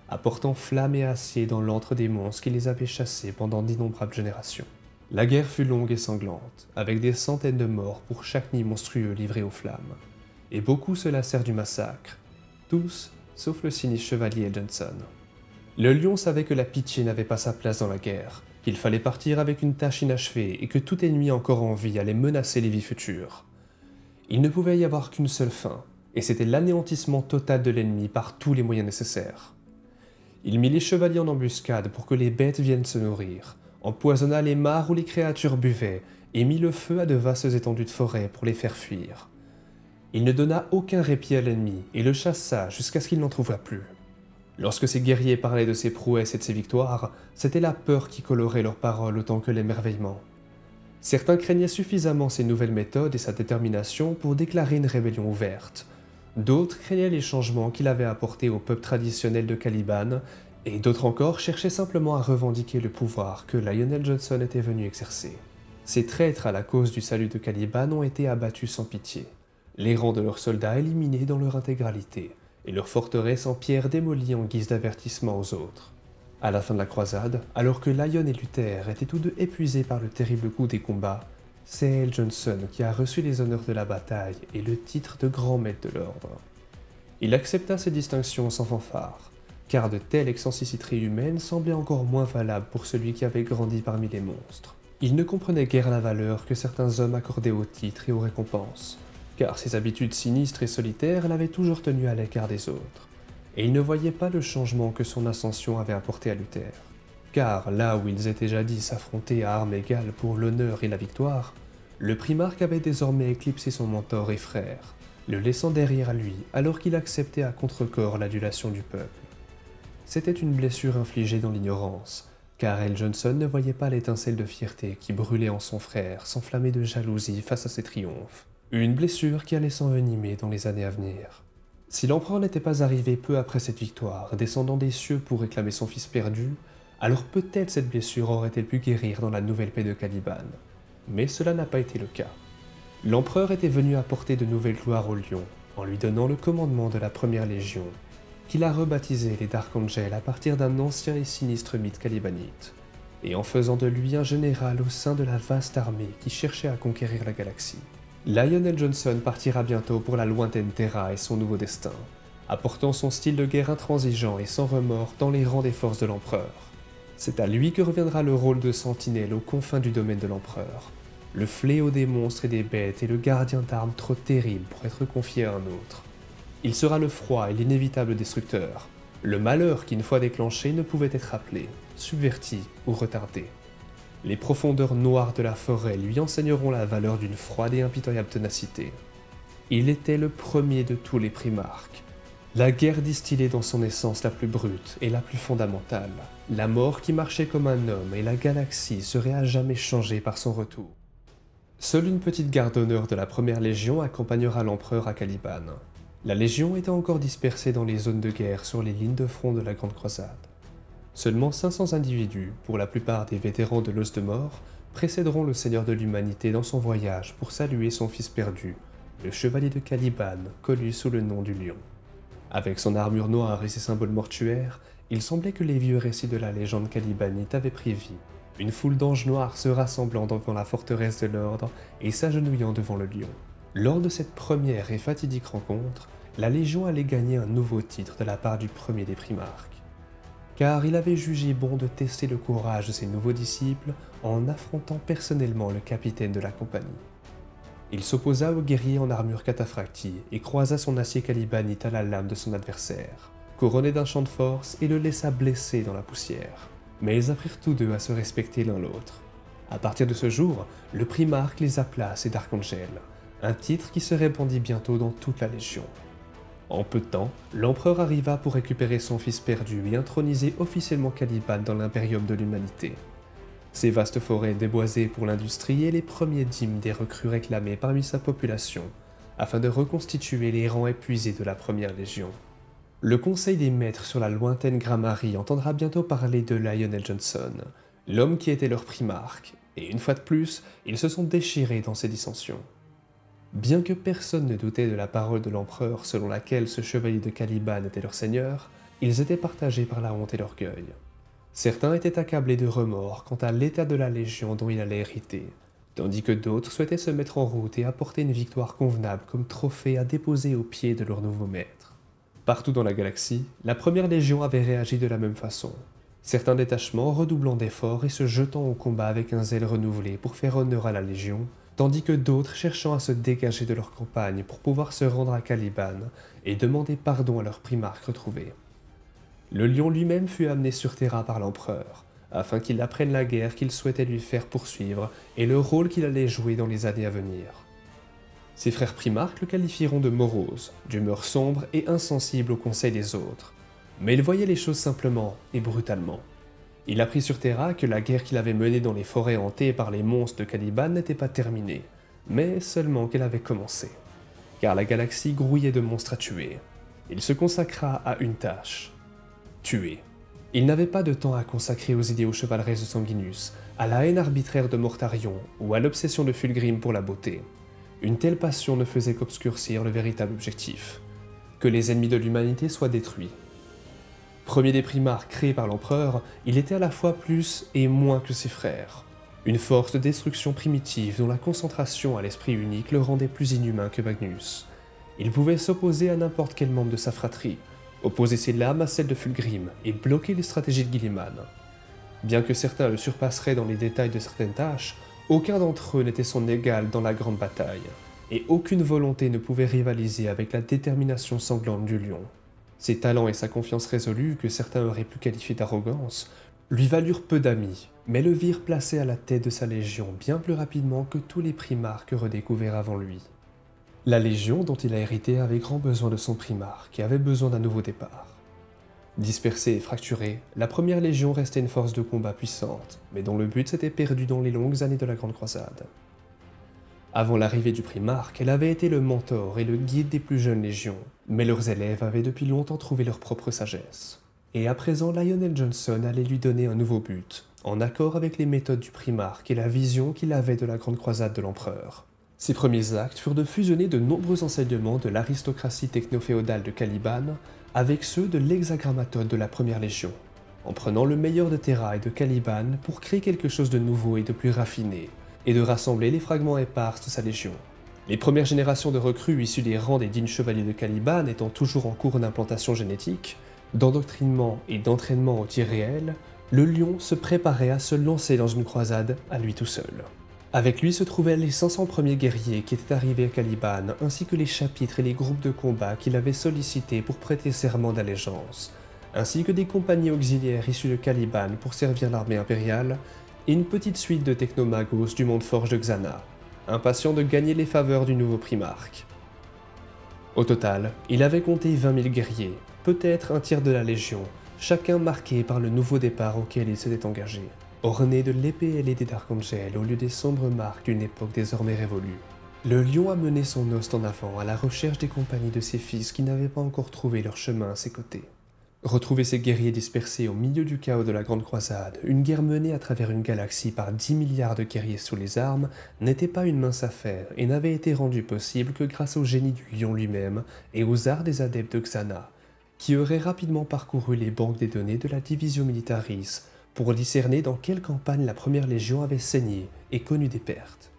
apportant flamme et acier dans l'antre des monstres qui les avaient chassés pendant d'innombrables générations. La guerre fut longue et sanglante, avec des centaines de morts pour chaque nid monstrueux livré aux flammes, et beaucoup se lassèrent du massacre, tous sauf le sinistre chevalier Johnson. Le lion savait que la pitié n'avait pas sa place dans la guerre, qu'il fallait partir avec une tâche inachevée et que tout ennemi encore en vie allait menacer les vies futures. Il ne pouvait y avoir qu'une seule fin, et c'était l'anéantissement total de l'ennemi par tous les moyens nécessaires. Il mit les chevaliers en embuscade pour que les bêtes viennent se nourrir, empoisonna les mares où les créatures buvaient, et mit le feu à de vastes étendues de forêt pour les faire fuir. Il ne donna aucun répit à l'ennemi, et le chassa jusqu'à ce qu'il n'en trouvât plus. Lorsque ses guerriers parlaient de ses prouesses et de ses victoires, c'était la peur qui colorait leurs paroles autant que l'émerveillement. Certains craignaient suffisamment ses nouvelles méthodes et sa détermination pour déclarer une rébellion ouverte. D'autres craignaient les changements qu'il avait apportés au peuple traditionnel de Caliban, et d'autres encore cherchaient simplement à revendiquer le pouvoir que Lionel Johnson était venu exercer. Ces traîtres à la cause du salut de Caliban ont été abattus sans pitié, les rangs de leurs soldats éliminés dans leur intégralité, et leurs forteresses en pierre démolies en guise d'avertissement aux autres. À la fin de la croisade, alors que Lion et Luther étaient tous deux épuisés par le terrible coup des combats, c'est L. Johnson qui a reçu les honneurs de la bataille et le titre de grand maître de l'ordre. Il accepta ces distinctions sans fanfare, car de telles excentricités humaines semblaient encore moins valables pour celui qui avait grandi parmi les monstres. Il ne comprenait guère la valeur que certains hommes accordaient aux titres et aux récompenses, car ses habitudes sinistres et solitaires l'avaient toujours tenu à l'écart des autres. Et il ne voyait pas le changement que son ascension avait apporté à Luther. Car là où ils étaient jadis affrontés à armes égales pour l'honneur et la victoire, le primarque avait désormais éclipsé son mentor et frère, le laissant derrière lui alors qu'il acceptait à contre-corps l'adulation du peuple. C'était une blessure infligée dans l'ignorance, car L. Johnson ne voyait pas l'étincelle de fierté qui brûlait en son frère s'enflammer de jalousie face à ses triomphes. Une blessure qui allait s'envenimer dans les années à venir. Si l'empereur n'était pas arrivé peu après cette victoire, descendant des cieux pour réclamer son fils perdu, alors peut-être cette blessure aurait-elle pu guérir dans la nouvelle paix de Caliban. Mais cela n'a pas été le cas. L'empereur était venu apporter de nouvelles gloires au lion, en lui donnant le commandement de la première légion, qu'il a rebaptisé les Dark Angels à partir d'un ancien et sinistre mythe calibanite, et en faisant de lui un général au sein de la vaste armée qui cherchait à conquérir la galaxie. Lionel Johnson partira bientôt pour la lointaine Terra et son nouveau destin, apportant son style de guerre intransigeant et sans remords dans les rangs des forces de l'empereur. C'est à lui que reviendra le rôle de sentinelle aux confins du domaine de l'empereur, le fléau des monstres et des bêtes et le gardien d'armes trop terrible pour être confié à un autre. Il sera le froid et l'inévitable destructeur, le malheur qui une fois déclenché ne pouvait être appelé, subverti ou retardé. Les profondeurs noires de la forêt lui enseigneront la valeur d'une froide et impitoyable ténacité. Il était le premier de tous les primarques. La guerre distillée dans son essence la plus brute et la plus fondamentale. La mort qui marchait comme un homme et la galaxie serait à jamais changée par son retour. Seule une petite garde d'honneur de la première légion accompagnera l'empereur à Caliban. La légion était encore dispersée dans les zones de guerre sur les lignes de front de la Grande Croisade. Seulement 500 individus, pour la plupart des vétérans de l'Os de Mort, précéderont le Seigneur de l'Humanité dans son voyage pour saluer son fils perdu, le chevalier de Caliban, connu sous le nom du Lion. Avec son armure noire et ses symboles mortuaires, il semblait que les vieux récits de la légende calibanite avaient pris vie, une foule d'anges noirs se rassemblant devant la forteresse de l'Ordre et s'agenouillant devant le Lion. Lors de cette première et fatidique rencontre, la Légion allait gagner un nouveau titre de la part du premier des primarques, car il avait jugé bon de tester le courage de ses nouveaux disciples en affrontant personnellement le capitaine de la compagnie. Il s'opposa au guerrier en armure cataphractie et croisa son acier calibanite à la lame de son adversaire, couronné d'un champ de force et le laissa blessé dans la poussière. Mais ils apprirent tous deux à se respecter l'un l'autre. À partir de ce jour, le primarque les appela ses Dark Angels, un titre qui se répandit bientôt dans toute la Légion. En peu de temps, l'empereur arriva pour récupérer son fils perdu et introniser officiellement Caliban dans l'impérium de l'humanité. Ces vastes forêts déboisées pour l'industrie et les premiers dîmes des recrues réclamées parmi sa population, afin de reconstituer les rangs épuisés de la première légion. Le conseil des maîtres sur la lointaine Gramarie entendra bientôt parler de Lionel Johnson, l'homme qui était leur primarque, et une fois de plus, ils se sont déchirés dans ces dissensions. Bien que personne ne doutait de la parole de l'empereur selon laquelle ce chevalier de Caliban était leur seigneur, ils étaient partagés par la honte et l'orgueil. Certains étaient accablés de remords quant à l'état de la Légion dont il allait hériter, tandis que d'autres souhaitaient se mettre en route et apporter une victoire convenable comme trophée à déposer aux pieds de leur nouveau maître. Partout dans la galaxie, la première Légion avait réagi de la même façon, certains détachements redoublant d'efforts et se jetant au combat avec un zèle renouvelé pour faire honneur à la Légion, tandis que d'autres cherchant à se dégager de leur campagne pour pouvoir se rendre à Caliban et demander pardon à leur primarque retrouvé. Le Lion lui-même fut amené sur Terra par l'empereur, afin qu'il apprenne la guerre qu'il souhaitait lui faire poursuivre et le rôle qu'il allait jouer dans les années à venir. Ses frères primarques le qualifieront de morose, d'humeur sombre et insensible aux conseils des autres, mais il voyait les choses simplement et brutalement. Il apprit sur Terra que la guerre qu'il avait menée dans les forêts hantées par les monstres de Caliban n'était pas terminée, mais seulement qu'elle avait commencé. Car la galaxie grouillait de monstres à tuer. Il se consacra à une tâche. Tuer. Il n'avait pas de temps à consacrer aux idéaux chevaleresques de Sanguinus, à la haine arbitraire de Mortarion ou à l'obsession de Fulgrim pour la beauté. Une telle passion ne faisait qu'obscurcir le véritable objectif. Que les ennemis de l'humanité soient détruits. Premier des primarques créés par l'empereur, il était à la fois plus et moins que ses frères. Une force de destruction primitive dont la concentration à l'esprit unique le rendait plus inhumain que Magnus. Il pouvait s'opposer à n'importe quel membre de sa fratrie, opposer ses lames à celles de Fulgrim et bloquer les stratégies de Guilliman. Bien que certains le surpasseraient dans les détails de certaines tâches, aucun d'entre eux n'était son égal dans la grande bataille, et aucune volonté ne pouvait rivaliser avec la détermination sanglante du lion. Ses talents et sa confiance résolue, que certains auraient pu qualifier d'arrogance, lui valurent peu d'amis, mais le virent placé à la tête de sa légion bien plus rapidement que tous les primarques redécouverts avant lui. La légion dont il a hérité avait grand besoin de son primarque et avait besoin d'un nouveau départ. Dispersée et fracturée, la première légion restait une force de combat puissante, mais dont le but s'était perdu dans les longues années de la Grande Croisade. Avant l'arrivée du Primarque, elle avait été le mentor et le guide des plus jeunes légions, mais leurs élèves avaient depuis longtemps trouvé leur propre sagesse. Et à présent, Lionel Johnson allait lui donner un nouveau but, en accord avec les méthodes du Primarque et la vision qu'il avait de la Grande Croisade de l'Empereur. Ses premiers actes furent de fusionner de nombreux enseignements de l'aristocratie techno-féodale de Caliban avec ceux de l'Hexagrammaton de la Première Légion, en prenant le meilleur de Terra et de Caliban pour créer quelque chose de nouveau et de plus raffiné, et de rassembler les fragments épars de sa légion. Les premières générations de recrues issues des rangs des dignes chevaliers de Caliban étant toujours en cours d'implantation génétique, d'endoctrinement et d'entraînement au tir réel, le lion se préparait à se lancer dans une croisade à lui tout seul. Avec lui se trouvaient les 500 premiers guerriers qui étaient arrivés à Caliban, ainsi que les chapitres et les groupes de combat qu'il avait sollicités pour prêter serment d'allégeance, ainsi que des compagnies auxiliaires issues de Caliban pour servir l'armée impériale, et une petite suite de technomagos du monde forge de Xana, impatients de gagner les faveurs du nouveau Primarque. Au total, il avait compté 20 000 guerriers, peut-être un tiers de la Légion, chacun marqué par le nouveau départ auquel il s'était engagé, orné de l'épée ailée des Dark Angels au lieu des sombres marques d'une époque désormais révolue. Le lion a mené son host en avant à la recherche des compagnies de ses fils qui n'avaient pas encore trouvé leur chemin à ses côtés. Retrouver ces guerriers dispersés au milieu du chaos de la Grande Croisade, une guerre menée à travers une galaxie par 10 milliards de guerriers sous les armes, n'était pas une mince affaire et n'avait été rendue possible que grâce au génie du lion lui-même et aux arts des adeptes de Xana, qui auraient rapidement parcouru les banques des données de la Divisio Militaris pour discerner dans quelle campagne la Première Légion avait saigné et connu des pertes.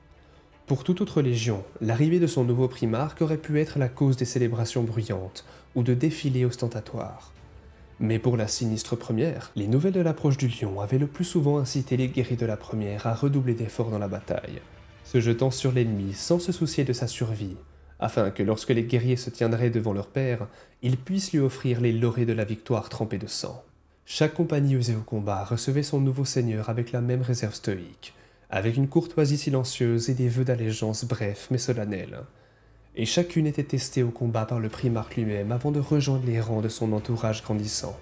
Pour toute autre légion, l'arrivée de son nouveau primarque aurait pu être la cause des célébrations bruyantes ou de défilés ostentatoires. Mais pour la sinistre première, les nouvelles de l'approche du lion avaient le plus souvent incité les guerriers de la première à redoubler d'efforts dans la bataille, se jetant sur l'ennemi sans se soucier de sa survie, afin que lorsque les guerriers se tiendraient devant leur père, ils puissent lui offrir les laurets de la victoire trempée de sang. Chaque compagnie usée au combat recevait son nouveau seigneur avec la même réserve stoïque, avec une courtoisie silencieuse et des vœux d'allégeance brefs mais solennels. Et chacune était testée au combat par le primarque lui-même avant de rejoindre les rangs de son entourage grandissant.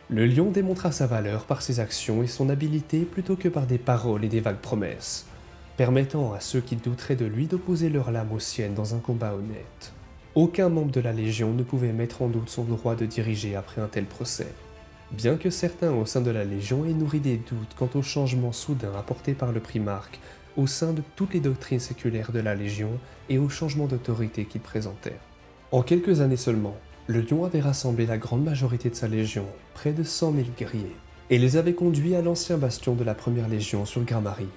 Le lion démontra sa valeur par ses actions et son habileté plutôt que par des paroles et des vagues promesses, permettant à ceux qui douteraient de lui d'opposer leur lame aux siennes dans un combat honnête. Aucun membre de la Légion ne pouvait mettre en doute son droit de diriger après un tel procès, bien que certains au sein de la Légion aient nourri des doutes quant au changement soudain apporté par le primarque au sein de toutes les doctrines séculaires de la Légion et au changement d'autorité qu'il présentait. En quelques années seulement, le lion avait rassemblé la grande majorité de sa Légion, près de 100 000 guerriers, et les avait conduits à l'ancien bastion de la Première Légion sur Gramarye.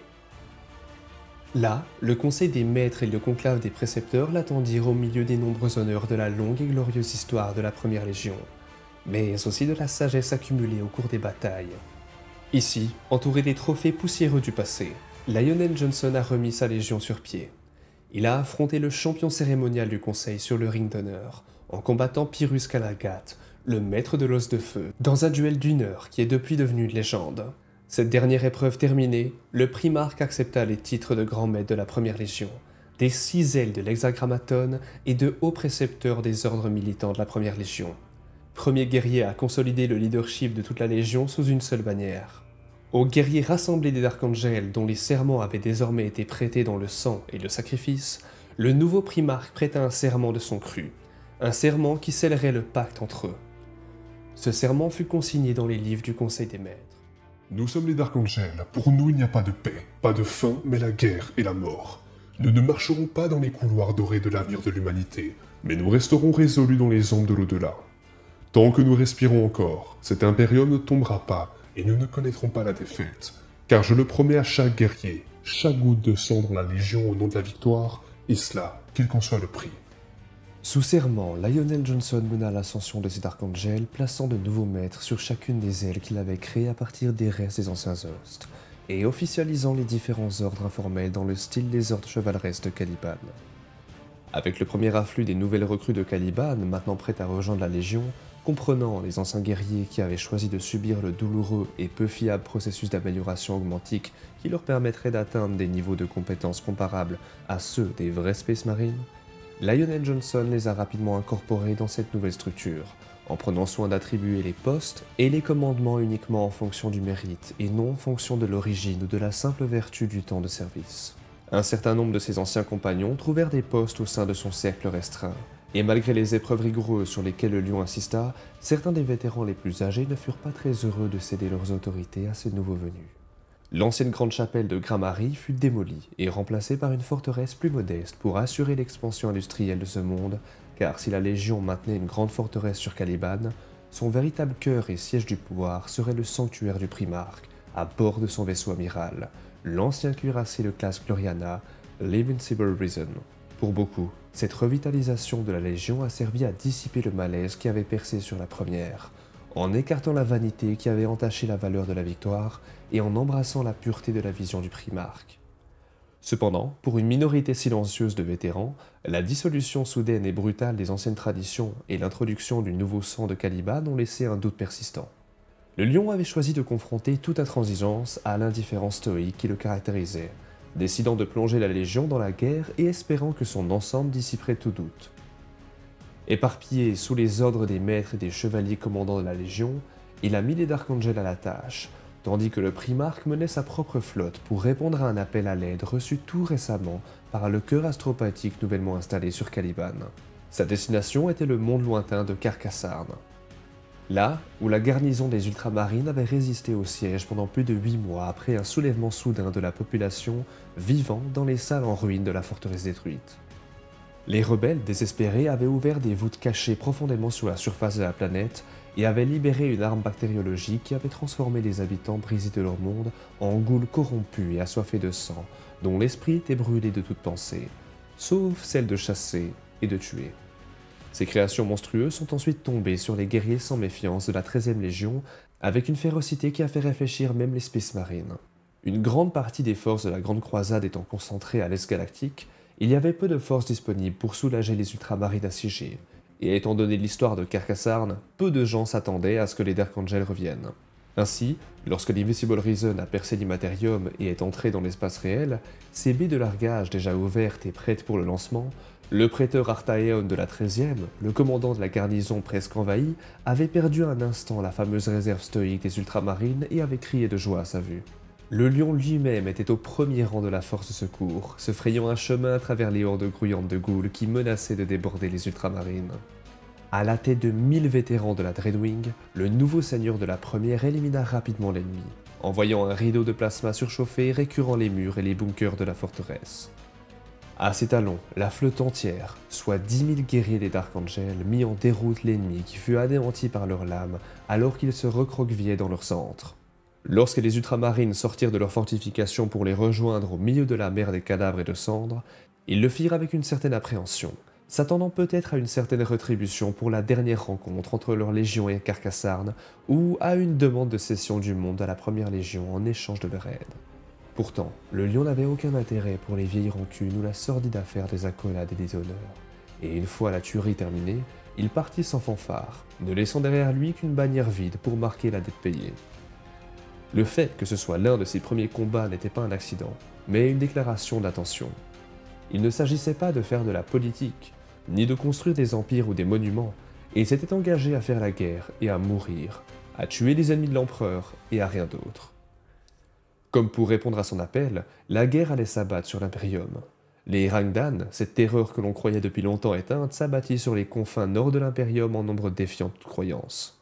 Là, le conseil des maîtres et le conclave des précepteurs l'attendirent au milieu des nombreux honneurs de la longue et glorieuse histoire de la Première Légion, mais aussi de la sagesse accumulée au cours des batailles. Ici, entouré des trophées poussiéreux du passé, Lionel Johnson a remis sa légion sur pied. Il a affronté le champion cérémonial du conseil sur le ring d'honneur, en combattant Pyrrhus Calagat, le maître de l'os de feu, dans un duel d'1 heure qui est depuis devenu une légende. Cette dernière épreuve terminée, le primarque accepta les titres de grand maître de la Première Légion, des 6 ailes de l'Hexagrammaton et de haut précepteur des ordres militants de la Première Légion. Premier guerrier à consolider le leadership de toute la Légion sous une seule bannière. Aux guerriers rassemblés des Dark Angels dont les serments avaient désormais été prêtés dans le sang et le sacrifice, le nouveau primarque prêta un serment de son cru, un serment qui scellerait le pacte entre eux. Ce serment fut consigné dans les livres du Conseil des Maîtres. Nous sommes les Dark Angels. Pour nous, il n'y a pas de paix, pas de faim, mais la guerre et la mort. Nous ne marcherons pas dans les couloirs dorés de l'avenir de l'humanité, mais nous resterons résolus dans les ombres de l'au-delà. Tant que nous respirons encore, cet impérium ne tombera pas, et nous ne connaîtrons pas la défaite, car je le promets à chaque guerrier, chaque goutte de sang dans la Légion au nom de la victoire, et cela, quel qu'en soit le prix. Sous serment, Lionel Johnson mena l'ascension de ses Dark Angels, plaçant de nouveaux maîtres sur chacune des ailes qu'il avait créées à partir des restes des anciens hosts, et officialisant les différents ordres informels dans le style des ordres chevaleresques de Caliban. Avec le premier afflux des nouvelles recrues de Caliban, maintenant prêtes à rejoindre la Légion, comprenant les anciens guerriers qui avaient choisi de subir le douloureux et peu fiable processus d'amélioration augmentique qui leur permettrait d'atteindre des niveaux de compétences comparables à ceux des vrais Space Marines, Lionel Johnson les a rapidement incorporés dans cette nouvelle structure, en prenant soin d'attribuer les postes et les commandements uniquement en fonction du mérite et non en fonction de l'origine ou de la simple vertu du temps de service. Un certain nombre de ses anciens compagnons trouvèrent des postes au sein de son cercle restreint, et malgré les épreuves rigoureuses sur lesquelles le lion insista, certains des vétérans les plus âgés ne furent pas très heureux de céder leurs autorités à ces nouveaux venus. L'ancienne grande chapelle de Gramarye fut démolie et remplacée par une forteresse plus modeste pour assurer l'expansion industrielle de ce monde, car si la Légion maintenait une grande forteresse sur Caliban, son véritable cœur et siège du pouvoir serait le sanctuaire du Primarque, à bord de son vaisseau amiral, l'ancien cuirassé de classe Gloriana, l'Invincible Risen. Pour beaucoup, cette revitalisation de la Légion a servi à dissiper le malaise qui avait percé sur la première, en écartant la vanité qui avait entaché la valeur de la victoire et en embrassant la pureté de la vision du Primarque. Cependant, pour une minorité silencieuse de vétérans, la dissolution soudaine et brutale des anciennes traditions et l'introduction du nouveau sang de Caliban ont laissé un doute persistant. Le lion avait choisi de confronter toute intransigeance à l'indifférence stoïque qui le caractérisait, décidant de plonger la Légion dans la guerre et espérant que son ensemble dissiperait tout doute. Éparpillé sous les ordres des maîtres et des chevaliers commandants de la Légion, il a mis les Dark Angels à la tâche, tandis que le Primarque menait sa propre flotte pour répondre à un appel à l'aide reçu tout récemment par le cœur astropathique nouvellement installé sur Caliban. Sa destination était le monde lointain de Carcassarn. Là où la garnison des Ultramarines avait résisté au siège pendant plus de 8 mois après un soulèvement soudain de la population vivant dans les salles en ruine de la forteresse détruite. Les rebelles désespérés avaient ouvert des voûtes cachées profondément sous la surface de la planète et avaient libéré une arme bactériologique qui avait transformé les habitants brisés de leur monde en ghouls corrompus et assoiffés de sang, dont l'esprit était brûlé de toute pensée, sauf celle de chasser et de tuer. Ces créations monstrueuses sont ensuite tombées sur les guerriers sans méfiance de la 13e Légion avec une férocité qui a fait réfléchir même les Space Marines. Une grande partie des forces de la Grande Croisade étant concentrées à l'Est galactique, il y avait peu de forces disponibles pour soulager les Ultramarines assiégés, et étant donné l'histoire de Carcassarn, peu de gens s'attendaient à ce que les Dark Angels reviennent. Ainsi, lorsque l'Invincible Risen a percé l'Immaterium et est entré dans l'espace réel, ses baies de largage déjà ouvertes et prêtes pour le lancement, le prêteur Artaeon de la 13e, le commandant de la garnison presque envahie, avait perdu un instant la fameuse réserve stoïque des Ultramarines et avait crié de joie à sa vue. Le lion lui-même était au premier rang de la force de secours, se frayant un chemin à travers les hordes grouillantes de ghouls qui menaçaient de déborder les Ultramarines. À la tête de 1000 vétérans de la Dreadwing, le nouveau seigneur de la première élimina rapidement l'ennemi, envoyant un rideau de plasma surchauffé récurant les murs et les bunkers de la forteresse. À ses talons, la flotte entière, soit 10 000 guerriers des Dark Angels, mit en déroute l'ennemi qui fut anéanti par leurs lames alors qu'ils se recroquevillaient dans leur centre. Lorsque les Ultramarines sortirent de leurs fortifications pour les rejoindre au milieu de la mer des cadavres et de cendres, ils le firent avec une certaine appréhension, s'attendant peut-être à une certaine rétribution pour la dernière rencontre entre leur Légion et Carcassarn, ou à une demande de cession du monde à la première Légion en échange de leur aide. Pourtant, le lion n'avait aucun intérêt pour les vieilles rancunes ou la sordide affaire des accolades et des honneurs, et une fois la tuerie terminée, il partit sans fanfare, ne laissant derrière lui qu'une bannière vide pour marquer la dette payée. Le fait que ce soit l'un de ses premiers combats n'était pas un accident, mais une déclaration d'intention. Il ne s'agissait pas de faire de la politique, ni de construire des empires ou des monuments, et il s'était engagé à faire la guerre et à mourir, à tuer les ennemis de l'empereur et à rien d'autre. Comme pour répondre à son appel, la guerre allait s'abattre sur l'Imperium. Les Rangdan, cette terreur que l'on croyait depuis longtemps éteinte, s'abattit sur les confins nord de l'Imperium en nombre défiant toute croyance.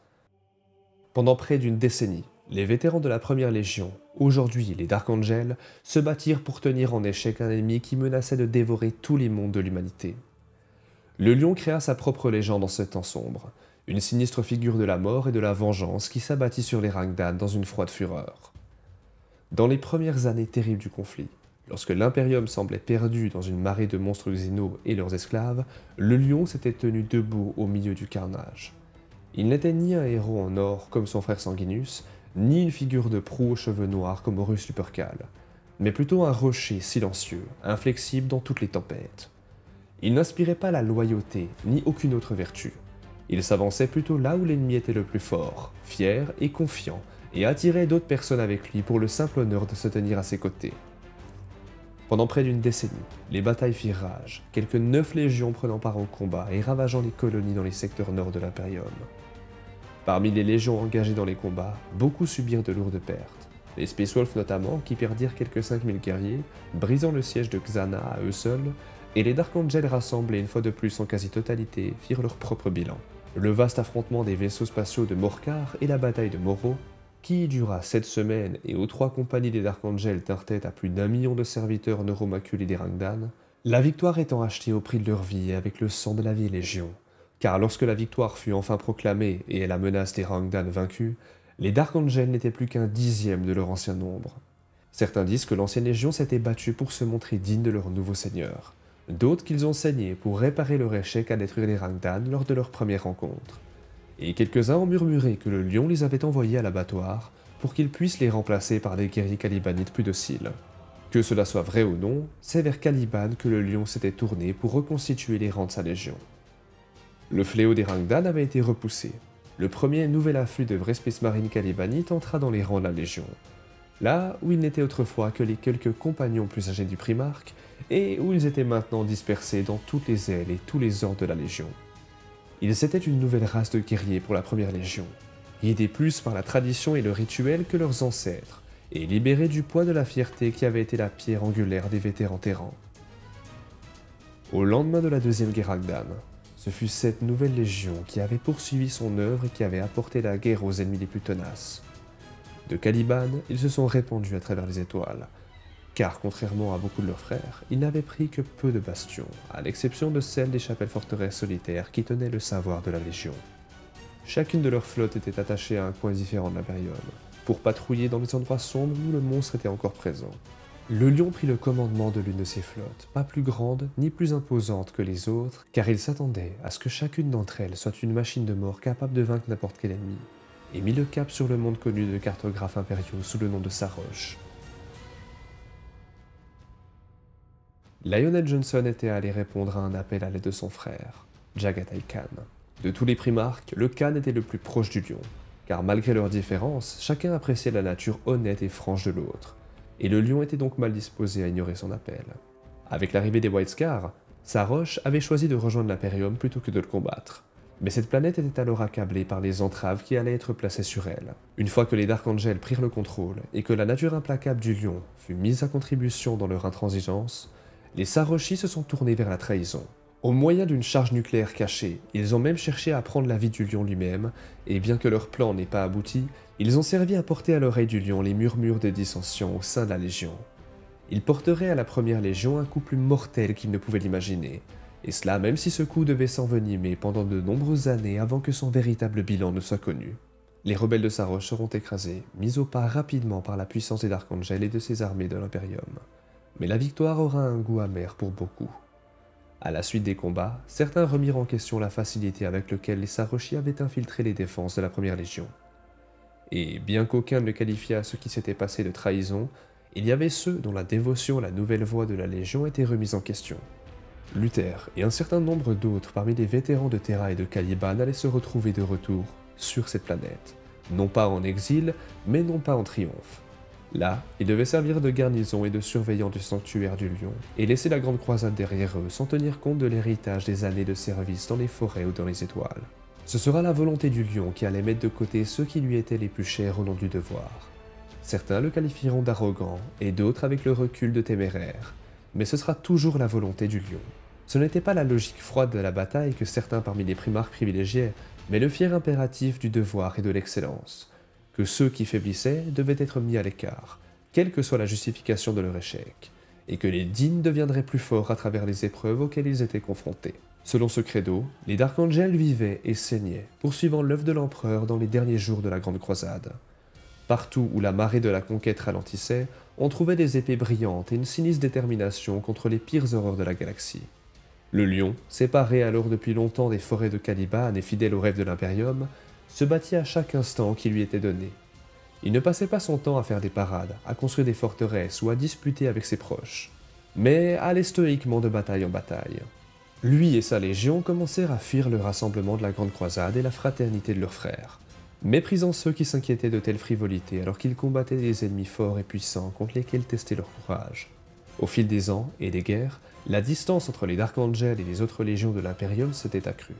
Pendant près d'une décennie, les vétérans de la première Légion, aujourd'hui les Dark Angels, se battirent pour tenir en échec un ennemi qui menaçait de dévorer tous les mondes de l'humanité. Le lion créa sa propre légende en ce temps sombre, une sinistre figure de la mort et de la vengeance qui s'abattit sur les Rangdan dans une froide fureur. Dans les premières années terribles du conflit, lorsque l'Imperium semblait perdu dans une marée de monstres xénos et leurs esclaves, le lion s'était tenu debout au milieu du carnage. Il n'était ni un héros en or comme son frère Sanguinus, ni une figure de proue aux cheveux noirs comme Horus Lupercal, mais plutôt un rocher silencieux, inflexible dans toutes les tempêtes. Il n'inspirait pas la loyauté, ni aucune autre vertu. Il s'avançait plutôt là où l'ennemi était le plus fort, fier et confiant, et attirait d'autres personnes avec lui pour le simple honneur de se tenir à ses côtés. Pendant près d'une décennie, les batailles firent rage, quelques 9 légions prenant part au combat et ravageant les colonies dans les secteurs nord de l'Imperium. Parmi les légions engagées dans les combats, beaucoup subirent de lourdes pertes. Les Space Wolves notamment, qui perdirent quelques 5000 guerriers, brisant le siège de Xana à eux seuls, et les Dark Angels rassemblés une fois de plus en quasi-totalité firent leur propre bilan. Le vaste affrontement des vaisseaux spatiaux de Morkar et la bataille de Moro, qui dura 7 semaines et où 3 compagnies des Dark Angels tinrent tête à plus d'1 million de serviteurs neuromaculés des Rangdan, la victoire étant achetée au prix de leur vie et avec le sang de la vieille Légion. Car lorsque la victoire fut enfin proclamée et la menace des Rangdan vaincue, les Dark Angels n'étaient plus qu'un dixième de leur ancien nombre. Certains disent que l'ancienne Légion s'était battue pour se montrer digne de leur nouveau seigneur. D'autres qu'ils ont saigné pour réparer leur échec à détruire les Rangdan lors de leur première rencontre. Et quelques-uns ont murmuré que le lion les avait envoyés à l'abattoir pour qu'ils puissent les remplacer par des guerriers calibanites plus dociles. Que cela soit vrai ou non, c'est vers Caliban que le lion s'était tourné pour reconstituer les rangs de sa légion. Le fléau des Rangdan avait été repoussé. Le premier nouvel afflux de vrais Space Marines calibanites entra dans les rangs de la Légion. Là où ils n'étaient autrefois que les quelques compagnons plus âgés du Primarque, et où ils étaient maintenant dispersés dans toutes les ailes et tous les ordres de la Légion. Ils étaient une nouvelle race de guerriers pour la première Légion, guidés plus par la tradition et le rituel que leurs ancêtres, et libérés du poids de la fierté qui avait été la pierre angulaire des vétérans terrans. Au lendemain de la deuxième guerre Rangdan, ce fut cette nouvelle Légion qui avait poursuivi son œuvre et qui avait apporté la guerre aux ennemis les plus tenaces. De Caliban, ils se sont répandus à travers les étoiles, car contrairement à beaucoup de leurs frères, ils n'avaient pris que peu de bastions, à l'exception de celles des chapelles forteresses solitaires qui tenaient le savoir de la Légion. Chacune de leurs flottes était attachée à un coin différent de l'Imperium, pour patrouiller dans les endroits sombres où le monstre était encore présent. Le lion prit le commandement de l'une de ces flottes, pas plus grande ni plus imposante que les autres, car il s'attendait à ce que chacune d'entre elles soit une machine de mort capable de vaincre n'importe quel ennemi, et mit le cap sur le monde connu de cartographes impériaux sous le nom de Saroche. Lionel Johnson était allé répondre à un appel à l'aide de son frère, Jagatai Khan. De tous les primarques, le Khan était le plus proche du lion, car malgré leurs différences, chacun appréciait la nature honnête et franche de l'autre, et le lion était donc mal disposé à ignorer son appel. Avec l'arrivée des White Scars, Saroche avait choisi de rejoindre l'Imperium plutôt que de le combattre. Mais cette planète était alors accablée par les entraves qui allaient être placées sur elle. Une fois que les Dark Angels prirent le contrôle et que la nature implacable du lion fut mise à contribution dans leur intransigeance, les Saroshi se sont tournés vers la trahison. Au moyen d'une charge nucléaire cachée, ils ont même cherché à prendre la vie du lion lui-même, et bien que leur plan n'ait pas abouti, ils ont servi à porter à l'oreille du lion les murmures de dissension au sein de la Légion. Ils porteraient à la première Légion un coup plus mortel qu'ils ne pouvaient l'imaginer, et cela même si ce coup devait s'envenimer pendant de nombreuses années avant que son véritable bilan ne soit connu. Les rebelles de Saroche seront écrasés, mis au pas rapidement par la puissance des Dark Angels et de ses armées de l'Imperium. Mais la victoire aura un goût amer pour beaucoup. À la suite des combats, certains remirent en question la facilité avec laquelle les Saroshi avaient infiltré les défenses de la première Légion. Et bien qu'aucun ne qualifiât ce qui s'était passé de trahison, il y avait ceux dont la dévotion à la nouvelle voie de la Légion était remise en question. Luther et un certain nombre d'autres parmi les vétérans de Terra et de Caliban allaient se retrouver de retour sur cette planète, non pas en exil, mais non pas en triomphe. Là, ils devaient servir de garnison et de surveillants du sanctuaire du lion, et laisser la grande croisade derrière eux sans tenir compte de l'héritage des années de service dans les forêts ou dans les étoiles. Ce sera la volonté du lion qui allait mettre de côté ceux qui lui étaient les plus chers au nom du devoir. Certains le qualifieront d'arrogant, et d'autres avec le recul de téméraire, mais ce sera toujours la volonté du lion. Ce n'était pas la logique froide de la bataille que certains parmi les primarques privilégiaient, mais le fier impératif du devoir et de l'excellence. Que ceux qui faiblissaient devaient être mis à l'écart, quelle que soit la justification de leur échec, et que les dignes deviendraient plus forts à travers les épreuves auxquelles ils étaient confrontés. Selon ce credo, les Dark Angels vivaient et saignaient, poursuivant l'œuvre de l'Empereur dans les derniers jours de la Grande Croisade. Partout où la marée de la conquête ralentissait, on trouvait des épées brillantes et une sinistre détermination contre les pires horreurs de la galaxie. Le lion, séparé alors depuis longtemps des forêts de Caliban et fidèle aux rêves de l'Imperium, se battit à chaque instant qui lui était donné. Il ne passait pas son temps à faire des parades, à construire des forteresses ou à disputer avec ses proches, mais allait stoïquement de bataille en bataille. Lui et sa légion commencèrent à fuir le rassemblement de la Grande Croisade et la fraternité de leurs frères, méprisant ceux qui s'inquiétaient de telles frivolités alors qu'ils combattaient des ennemis forts et puissants contre lesquels tester leur courage. Au fil des ans et des guerres, la distance entre les Dark Angels et les autres légions de l'Imperium s'était accrue.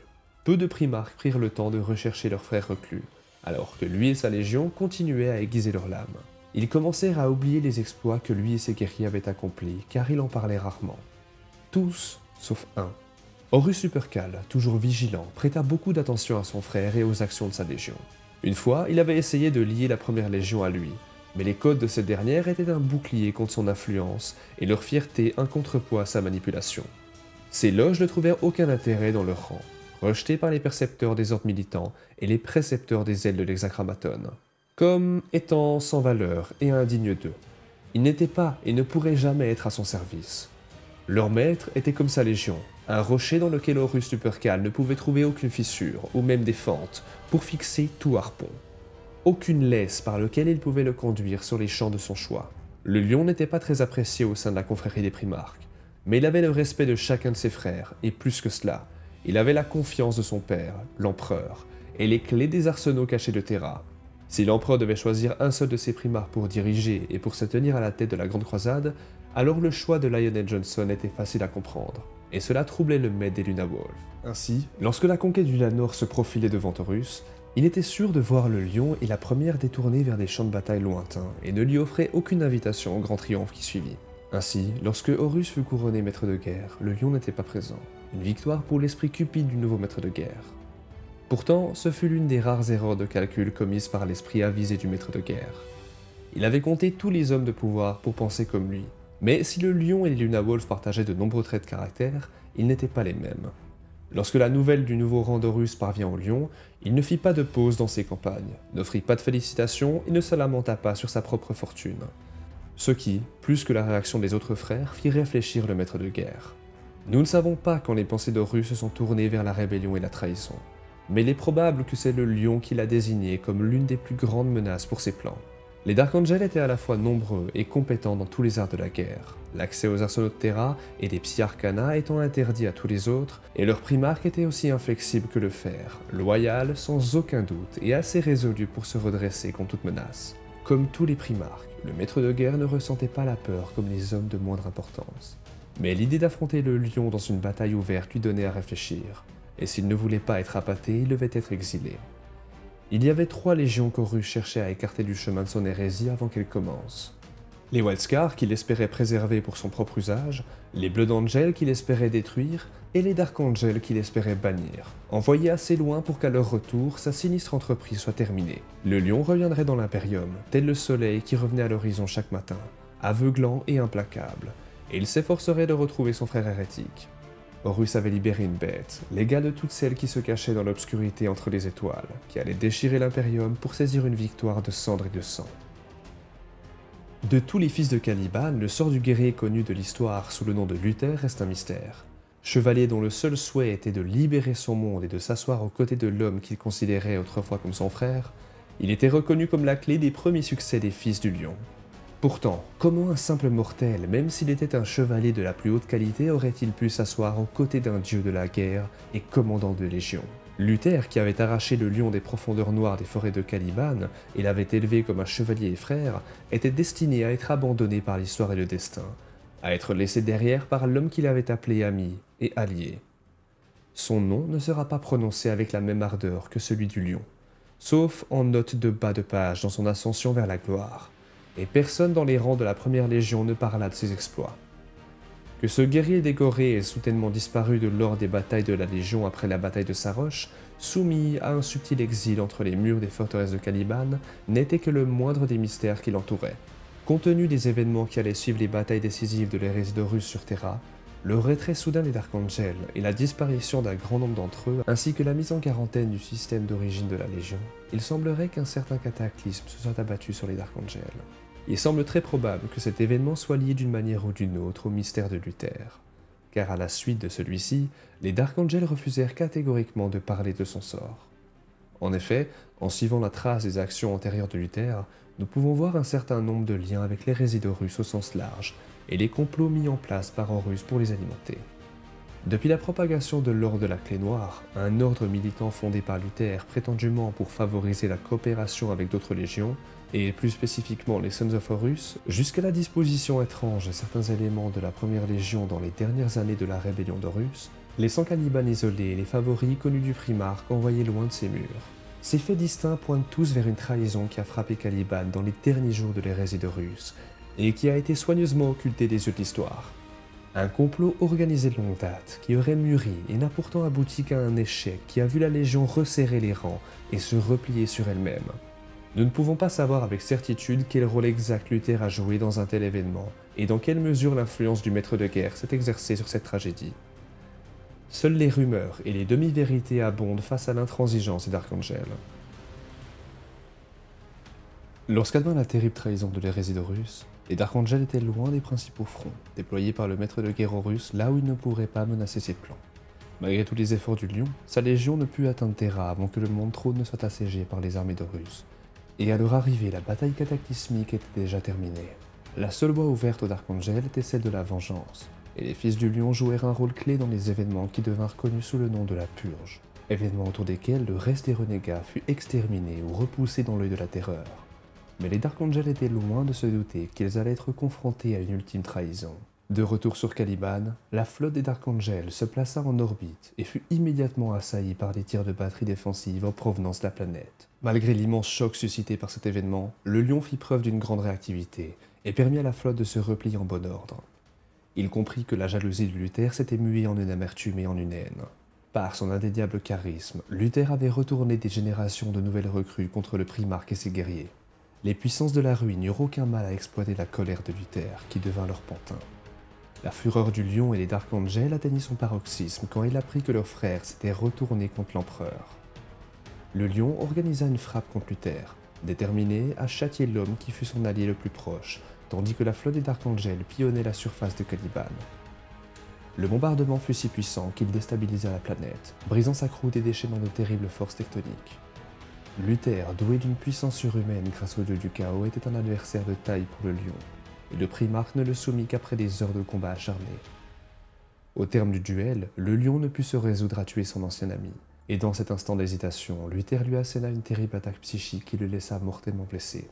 Peu de primarques prirent le temps de rechercher leurs frères reclus, alors que lui et sa légion continuaient à aiguiser leurs lames. Ils commencèrent à oublier les exploits que lui et ses guerriers avaient accomplis, car il en parlait rarement. Tous, sauf un. Horus Lupercal, toujours vigilant, prêta beaucoup d'attention à son frère et aux actions de sa légion. Une fois, il avait essayé de lier la première légion à lui, mais les codes de cette dernière étaient un bouclier contre son influence et leur fierté un contrepoids à sa manipulation. Ces loges ne trouvèrent aucun intérêt dans leur rang, rejetés par les percepteurs des ordres militants et les précepteurs des ailes de l'Hexagrammaton, comme étant sans valeur et indignes d'eux. Ils n'étaient pas et ne pourraient jamais être à son service. Leur maître était comme sa légion, un rocher dans lequel Horus Lupercal ne pouvait trouver aucune fissure, ou même des fentes, pour fixer tout harpon. Aucune laisse par laquelle il pouvait le conduire sur les champs de son choix. Le lion n'était pas très apprécié au sein de la confrérie des primarques, mais il avait le respect de chacun de ses frères, et plus que cela, il avait la confiance de son père, l'empereur, et les clés des arsenaux cachés de Terra. Si l'empereur devait choisir un seul de ses primarques pour diriger et pour se tenir à la tête de la Grande Croisade, alors le choix de Lionel Johnson était facile à comprendre, et cela troublait le maître des Luna Wolves. Ainsi, lorsque la conquête du Lanor se profilait devant Horus, il était sûr de voir le lion et la première détournée vers des champs de bataille lointains, et ne lui offrait aucune invitation au grand triomphe qui suivit. Ainsi, lorsque Horus fut couronné maître de guerre, le lion n'était pas présent, une victoire pour l'esprit cupide du nouveau maître de guerre. Pourtant, ce fut l'une des rares erreurs de calcul commises par l'esprit avisé du maître de guerre. Il avait compté tous les hommes de pouvoir pour penser comme lui, mais si le lion et les Luna Wolves partageaient de nombreux traits de caractère, ils n'étaient pas les mêmes. Lorsque la nouvelle du nouveau rang d'Horus parvint au lion, il ne fit pas de pause dans ses campagnes, n'offrit pas de félicitations et ne se lamenta pas sur sa propre fortune. Ce qui, plus que la réaction des autres frères, fit réfléchir le maître de guerre. Nous ne savons pas quand les pensées d'Horus se sont tournées vers la rébellion et la trahison, mais il est probable que c'est le lion qui l'a désigné comme l'une des plus grandes menaces pour ses plans. Les Dark Angels étaient à la fois nombreux et compétents dans tous les arts de la guerre, l'accès aux arsenaux de Terra et des Psy-Arcana étant interdit à tous les autres, et leur primarque était aussi inflexible que le fer, loyal sans aucun doute et assez résolu pour se redresser contre toute menace. Comme tous les primarques, le maître de guerre ne ressentait pas la peur comme les hommes de moindre importance. Mais l'idée d'affronter le lion dans une bataille ouverte lui donnait à réfléchir, et s'il ne voulait pas être appâté, il devait être exilé. Il y avait 3 légions qu'Horus cherchait à écarter du chemin de son hérésie avant qu'elle commence. Les Wildscars qu'il espérait préserver pour son propre usage, les Blood Angels qu'il espérait détruire, et les Dark Angels qu'il espérait bannir, envoyés assez loin pour qu'à leur retour, sa sinistre entreprise soit terminée. Le lion reviendrait dans l'Imperium, tel le soleil qui revenait à l'horizon chaque matin, aveuglant et implacable, et il s'efforcerait de retrouver son frère hérétique. Horus avait libéré une bête, l'égale de toutes celles qui se cachaient dans l'obscurité entre les étoiles, qui allait déchirer l'Imperium pour saisir une victoire de cendres et de sang. De tous les fils de Caliban, le sort du guerrier connu de l'histoire sous le nom de Luther reste un mystère. Chevalier dont le seul souhait était de libérer son monde et de s'asseoir aux côtés de l'homme qu'il considérait autrefois comme son frère, il était reconnu comme la clé des premiers succès des fils du lion. Pourtant, comment un simple mortel, même s'il était un chevalier de la plus haute qualité, aurait-il pu s'asseoir aux côtés d'un dieu de la guerre et commandant de légions? Luther, qui avait arraché le lion des profondeurs noires des forêts de Caliban et l'avait élevé comme un chevalier et frère, était destiné à être abandonné par l'histoire et le destin, à être laissé derrière par l'homme qu'il avait appelé ami et allié. Son nom ne sera pas prononcé avec la même ardeur que celui du lion, sauf en note de bas de page dans son ascension vers la gloire, et personne dans les rangs de la première légion ne parla de ses exploits. Que ce guerrier décoré ait soudainement disparu de l'ordre des batailles de la Légion après la bataille de Saroche, soumis à un subtil exil entre les murs des forteresses de Caliban, n'était que le moindre des mystères qui l'entouraient. Compte tenu des événements qui allaient suivre les batailles décisives de l'hérésie d'Horus sur Terra, le retrait soudain des Dark Angels et la disparition d'un grand nombre d'entre eux, ainsi que la mise en quarantaine du système d'origine de la Légion, il semblerait qu'un certain cataclysme se soit abattu sur les Dark Angels. Il semble très probable que cet événement soit lié d'une manière ou d'une autre au mystère de Luther, car à la suite de celui-ci, les Dark Angels refusèrent catégoriquement de parler de son sort. En effet, en suivant la trace des actions antérieures de Luther, nous pouvons voir un certain nombre de liens avec l'hérésie d'Horus au sens large, et les complots mis en place par Horus pour les alimenter. Depuis la propagation de l'ordre de la Clé Noire, un ordre militant fondé par Luther prétendument pour favoriser la coopération avec d'autres légions, et plus spécifiquement les Sons of Horus, jusqu'à la disposition étrange de certains éléments de la première légion dans les dernières années de la rébellion d'Horus, les 100 Caliban isolés et les favoris connus du primarque envoyés loin de ses murs. Ces faits distincts pointent tous vers une trahison qui a frappé Caliban dans les derniers jours de l'hérésie de Russe, et qui a été soigneusement occultée des yeux de l'histoire. Un complot organisé de longue date, qui aurait mûri et n'a pourtant abouti qu'à un échec qui a vu la Légion resserrer les rangs et se replier sur elle-même. Nous ne pouvons pas savoir avec certitude quel rôle exact Luther a joué dans un tel événement, et dans quelle mesure l'influence du maître de guerre s'est exercée sur cette tragédie. Seules les rumeurs et les demi-vérités abondent face à l'intransigeance des Dark Angel. Lorsqu'advint la terrible trahison de l'hérésie de Russe, les Dark Angel étaient loin des principaux fronts, déployés par le maître de guerre russe là où il ne pourrait pas menacer ses plans. Malgré tous les efforts du Lion, sa légion ne put atteindre Terra avant que le monde trône ne soit assiégé par les armées de Russes. Et à leur arrivée, la bataille cataclysmique était déjà terminée. La seule voie ouverte aux Dark Angel était celle de la vengeance, et les fils du Lion jouèrent un rôle clé dans les événements qui devinrent connus sous le nom de la Purge, événements autour desquels le reste des renégats fut exterminé ou repoussé dans l'œil de la terreur. Mais les Dark Angel étaient loin de se douter qu'ils allaient être confrontés à une ultime trahison. De retour sur Caliban, la flotte des Dark Angel se plaça en orbite et fut immédiatement assaillie par des tirs de batterie défensive en provenance de la planète. Malgré l'immense choc suscité par cet événement, le Lion fit preuve d'une grande réactivité et permit à la flotte de se replier en bon ordre. Il comprit que la jalousie de Luther s'était muée en une amertume et en une haine. Par son indéniable charisme, Luther avait retourné des générations de nouvelles recrues contre le Primarque et ses guerriers. Les puissances de la ruine n'eurent aucun mal à exploiter la colère de Luther, qui devint leur pantin. La fureur du Lion et les Dark Angel atteignit son paroxysme quand il apprit que leur frère s'était retourné contre l'empereur. Le Lion organisa une frappe contre Luther, déterminé à châtier l'homme qui fut son allié le plus proche, tandis que la flotte des Dark Angel pillonnait la surface de Caliban. Le bombardement fut si puissant qu'il déstabilisa la planète, brisant sa croûte et déchaînant de terribles forces tectoniques. Luther, doué d'une puissance surhumaine grâce au dieu du chaos, était un adversaire de taille pour le Lion, et le Primarque ne le soumit qu'après des heures de combat acharnés. Au terme du duel, le Lion ne put se résoudre à tuer son ancien ami, et dans cet instant d'hésitation, Luther lui asséna une terrible attaque psychique qui le laissa mortellement blessé.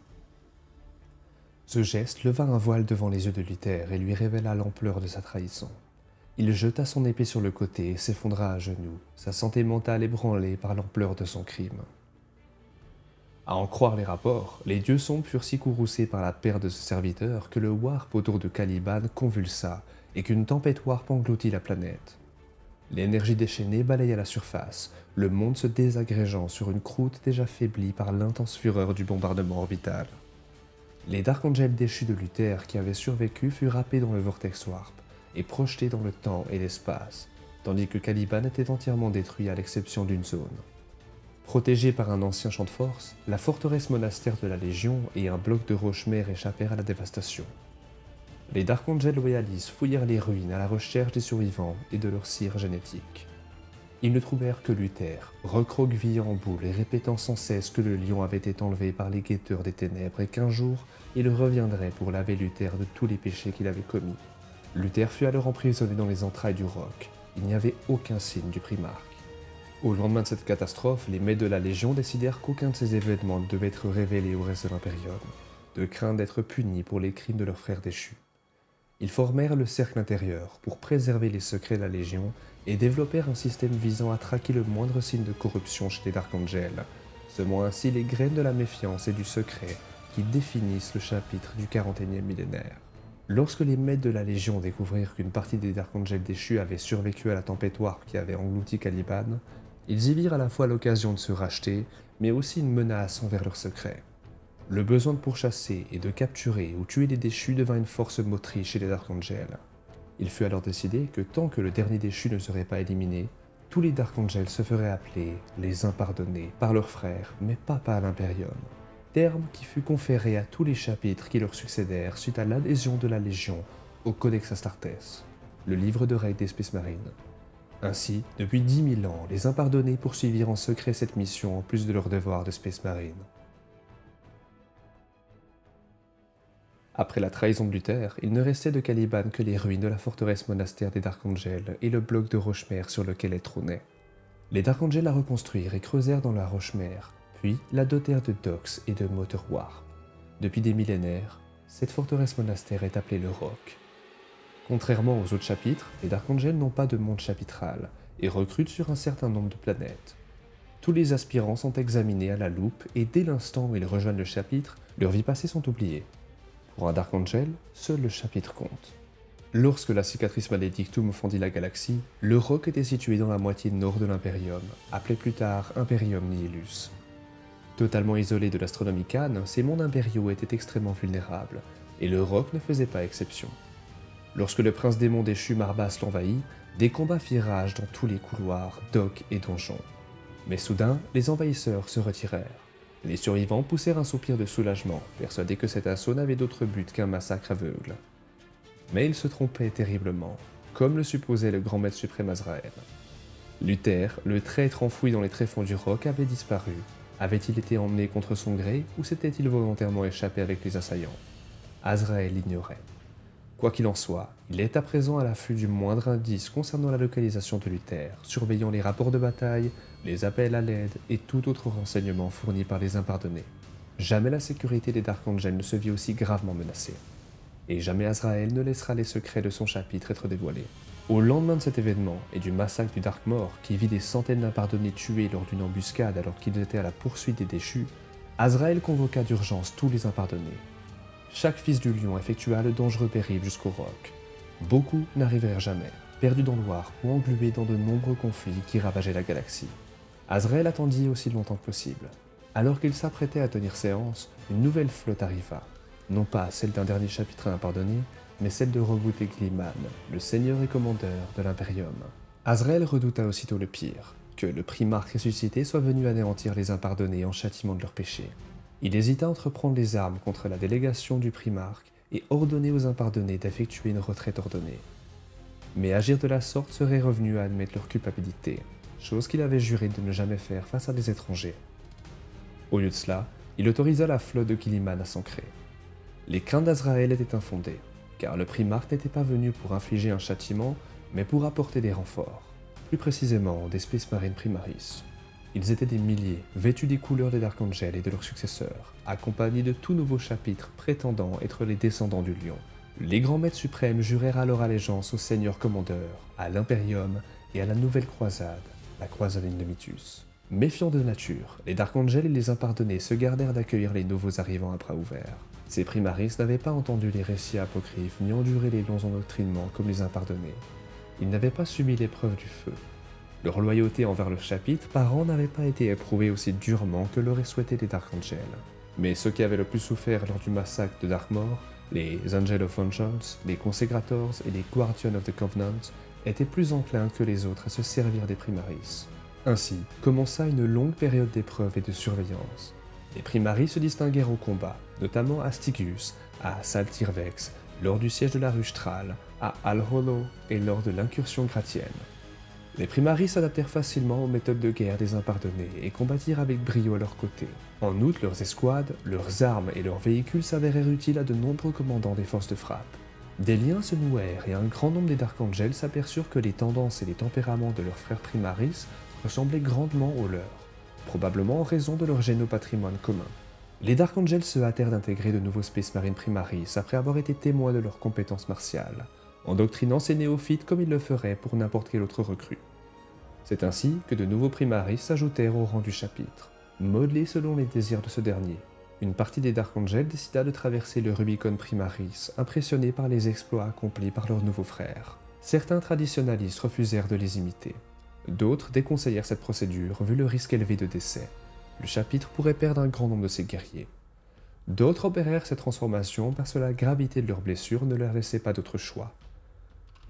Ce geste leva un voile devant les yeux de Luther et lui révéla l'ampleur de sa trahison. Il jeta son épée sur le côté et s'effondra à genoux, sa santé mentale ébranlée par l'ampleur de son crime. À en croire les rapports, les dieux sombres furent si courroucés par la perte de ce serviteur que le warp autour de Caliban convulsa et qu'une tempête warp engloutit la planète. L'énergie déchaînée balaya la surface, le monde se désagrégeant sur une croûte déjà faiblie par l'intense fureur du bombardement orbital. Les Dark Angel déchus de Luther qui avaient survécu furent râpés dans le vortex warp et projetés dans le temps et l'espace, tandis que Caliban était entièrement détruit à l'exception d'une zone. Protégée par un ancien champ de force, la forteresse monastère de la Légion et un bloc de roche-mère échappèrent à la dévastation. Les Dark Angel loyalistes fouillèrent les ruines à la recherche des survivants et de leur cire génétique. Ils ne trouvèrent que Luther, recroquevillé en boule et répétant sans cesse que le Lion avait été enlevé par les guetteurs des ténèbres et qu'un jour, il reviendrait pour laver Luther de tous les péchés qu'il avait commis. Luther fut alors emprisonné dans les entrailles du roc. Il n'y avait aucun signe du Primarque. Au lendemain de cette catastrophe, les maîtres de la Légion décidèrent qu'aucun de ces événements ne devait être révélé au reste de l'Imperium, de crainte d'être punis pour les crimes de leurs frères déchus. Ils formèrent le cercle intérieur pour préserver les secrets de la Légion et développèrent un système visant à traquer le moindre signe de corruption chez les Dark Angel, semant ainsi les graines de la méfiance et du secret qui définissent le chapitre du 41e millénaire. Lorsque les maîtres de la Légion découvrirent qu'une partie des Dark Angel déchus avait survécu à la tempête warp qui avait englouti Caliban, ils y virent à la fois l'occasion de se racheter, mais aussi une menace envers leurs secrets. Le besoin de pourchasser et de capturer ou tuer les déchus devint une force motrice chez les Dark Angel. Il fut alors décidé que tant que le dernier déchu ne serait pas éliminé, tous les Dark Angel se feraient appeler les impardonnés par leurs frères, mais pas par l'Imperium. Terme qui fut conféré à tous les chapitres qui leur succédèrent suite à l'adhésion de la Légion au Codex Astartes, le livre de règles des Space Marines. Ainsi, depuis 10 000 ans, les impardonnés poursuivirent en secret cette mission en plus de leur devoir de Space Marine. Après la trahison de Luther, il ne restait de Caliban que les ruines de la forteresse monastère des Dark Angel et le bloc de roche-mère sur lequel elle trônait. Les Dark Angel la reconstruirent et creusèrent dans la roche-mère, puis la dotèrent de docks et de moteurs warp. Depuis des millénaires, cette forteresse monastère est appelée le Roc. Contrairement aux autres chapitres, les Dark Angel n'ont pas de monde chapitral et recrutent sur un certain nombre de planètes. Tous les aspirants sont examinés à la loupe et dès l'instant où ils rejoignent le chapitre, leurs vies passées sont oubliées. Pour un Dark Angel, seul le chapitre compte. Lorsque la cicatrice Maledictum fendit la galaxie, le roc était situé dans la moitié nord de l'Imperium, appelé plus tard Imperium Nihilus. Totalement isolé de l'astronomie Khan, ces mondes impériaux étaient extrêmement vulnérables, et le roc ne faisait pas exception. Lorsque le prince démon déchu Marbas l'envahit, des combats firent rage dans tous les couloirs, docks et donjons. Mais soudain, les envahisseurs se retirèrent. Les survivants poussèrent un soupir de soulagement, persuadés que cet assaut n'avait d'autre but qu'un massacre aveugle. Mais ils se trompaient terriblement, comme le supposait le grand maître suprême Azrael. Luther, le traître enfoui dans les tréfonds du roc, avait disparu. Avait-il été emmené contre son gré, ou s'était-il volontairement échappé avec les assaillants? Azrael l'ignorait. Quoi qu'il en soit, il est à présent à l'affût du moindre indice concernant la localisation de Luther, surveillant les rapports de bataille, les appels à l'aide et tout autre renseignement fourni par les impardonnés. Jamais la sécurité des Dark Angels ne se vit aussi gravement menacée. Et jamais Azrael ne laissera les secrets de son chapitre être dévoilés. Au lendemain de cet événement et du massacre du Darkmoor qui vit des centaines d'impardonnés tués lors d'une embuscade alors qu'ils étaient à la poursuite des déchus, Azrael convoqua d'urgence tous les impardonnés. Chaque fils du lion effectua le dangereux périple jusqu'au roc. Beaucoup n'arrivèrent jamais, perdus dans le noir ou englués dans de nombreux conflits qui ravageaient la galaxie. Azrael attendit aussi longtemps que possible. Alors qu'il s'apprêtait à tenir séance, une nouvelle flotte arriva. Non pas celle d'un dernier chapitre impardonné, mais celle de Robout et Gliman, le seigneur et commandeur de l'Imperium. Azrael redouta aussitôt le pire, que le primarque ressuscité soit venu anéantir les impardonnés en châtiment de leurs péchés. Il hésita à entreprendre les armes contre la délégation du primarque et ordonner aux impardonnés d'effectuer une retraite ordonnée. Mais agir de la sorte serait revenu à admettre leur culpabilité, chose qu'il avait juré de ne jamais faire face à des étrangers. Au lieu de cela, il autorisa la flotte de Guilliman à s'ancrer. Les craintes d'Azrael étaient infondées, car le primarque n'était pas venu pour infliger un châtiment, mais pour apporter des renforts, plus précisément des Space Marines Primaris. Ils étaient des milliers, vêtus des couleurs des Dark Angels et de leurs successeurs, accompagnés de tout nouveaux chapitres prétendant être les descendants du lion. Les grands maîtres suprêmes jurèrent alors allégeance au Seigneur Commandeur, à l'Imperium et à la nouvelle croisade, la croisade Indemitus. Méfiants de nature, les Dark Angels et les impardonnés se gardèrent d'accueillir les nouveaux arrivants à bras ouverts. Ces primaris n'avaient pas entendu les récits apocryphes ni enduré les longs endoctrinements comme les impardonnés. Ils n'avaient pas subi l'épreuve du feu. Leur loyauté envers le chapitre par an n'avait pas été éprouvée aussi durement que l'auraient souhaité les Dark Angels. Mais ceux qui avaient le plus souffert lors du massacre de Darkmoor, les Angel of Vengeance, les Consecrators et les Guardians of the Covenant, étaient plus enclins que les autres à se servir des primaris. Ainsi commença une longue période d'épreuve et de surveillance. Les primaris se distinguèrent au combat, notamment à Stygius, à Saltirvex, lors du siège de la rue Strahll, à Al Hollow et lors de l'incursion gratienne. Les primaris s'adaptèrent facilement aux méthodes de guerre des impardonnés et combattirent avec brio à leur côté. En outre, leurs escouades, leurs armes et leurs véhicules s'avérèrent utiles à de nombreux commandants des forces de frappe. Des liens se nouèrent et un grand nombre des Dark Angels s'aperçurent que les tendances et les tempéraments de leurs frères primaris ressemblaient grandement aux leurs, probablement en raison de leur génopatrimoine commun. Les Dark Angels se hâtèrent d'intégrer de nouveaux Space Marines Primaris après avoir été témoins de leurs compétences martiales, endoctrinant ces néophytes comme ils le feraient pour n'importe quel autre recrue. C'est ainsi que de nouveaux Primaris s'ajoutèrent au rang du chapitre. Modelés selon les désirs de ce dernier, une partie des Dark Angels décida de traverser le Rubicon Primaris, impressionnés par les exploits accomplis par leurs nouveaux frères. Certains traditionalistes refusèrent de les imiter. D'autres déconseillèrent cette procédure vu le risque élevé de décès. Le chapitre pourrait perdre un grand nombre de ses guerriers. D'autres opérèrent cette transformation parce que la gravité de leurs blessures ne leur laissait pas d'autre choix.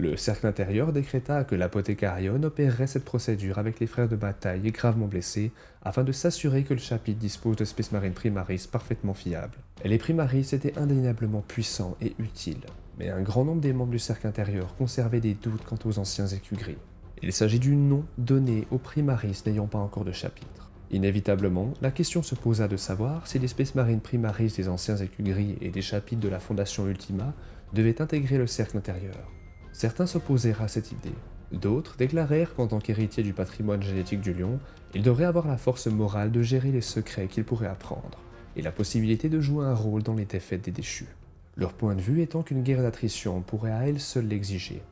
Le cercle intérieur décréta que l'apothécarion opérerait cette procédure avec les frères de bataille gravement blessés afin de s'assurer que le chapitre dispose de Space Marine Primaris parfaitement fiables. Et les Primaris étaient indéniablement puissants et utiles, mais un grand nombre des membres du cercle intérieur conservaient des doutes quant aux anciens écus gris. Il s'agit du nom donné aux Primaris n'ayant pas encore de chapitre. Inévitablement, la question se posa de savoir si les Space Marine Primaris des anciens écus gris et des chapitres de la Fondation Ultima devaient intégrer le cercle intérieur. Certains s'opposèrent à cette idée. D'autres déclarèrent qu'en tant qu'héritier du patrimoine génétique du lion, il devrait avoir la force morale de gérer les secrets qu'il pourrait apprendre, et la possibilité de jouer un rôle dans les défaites des déchus. Leur point de vue étant qu'une guerre d'attrition pourrait à elle seule l'exiger.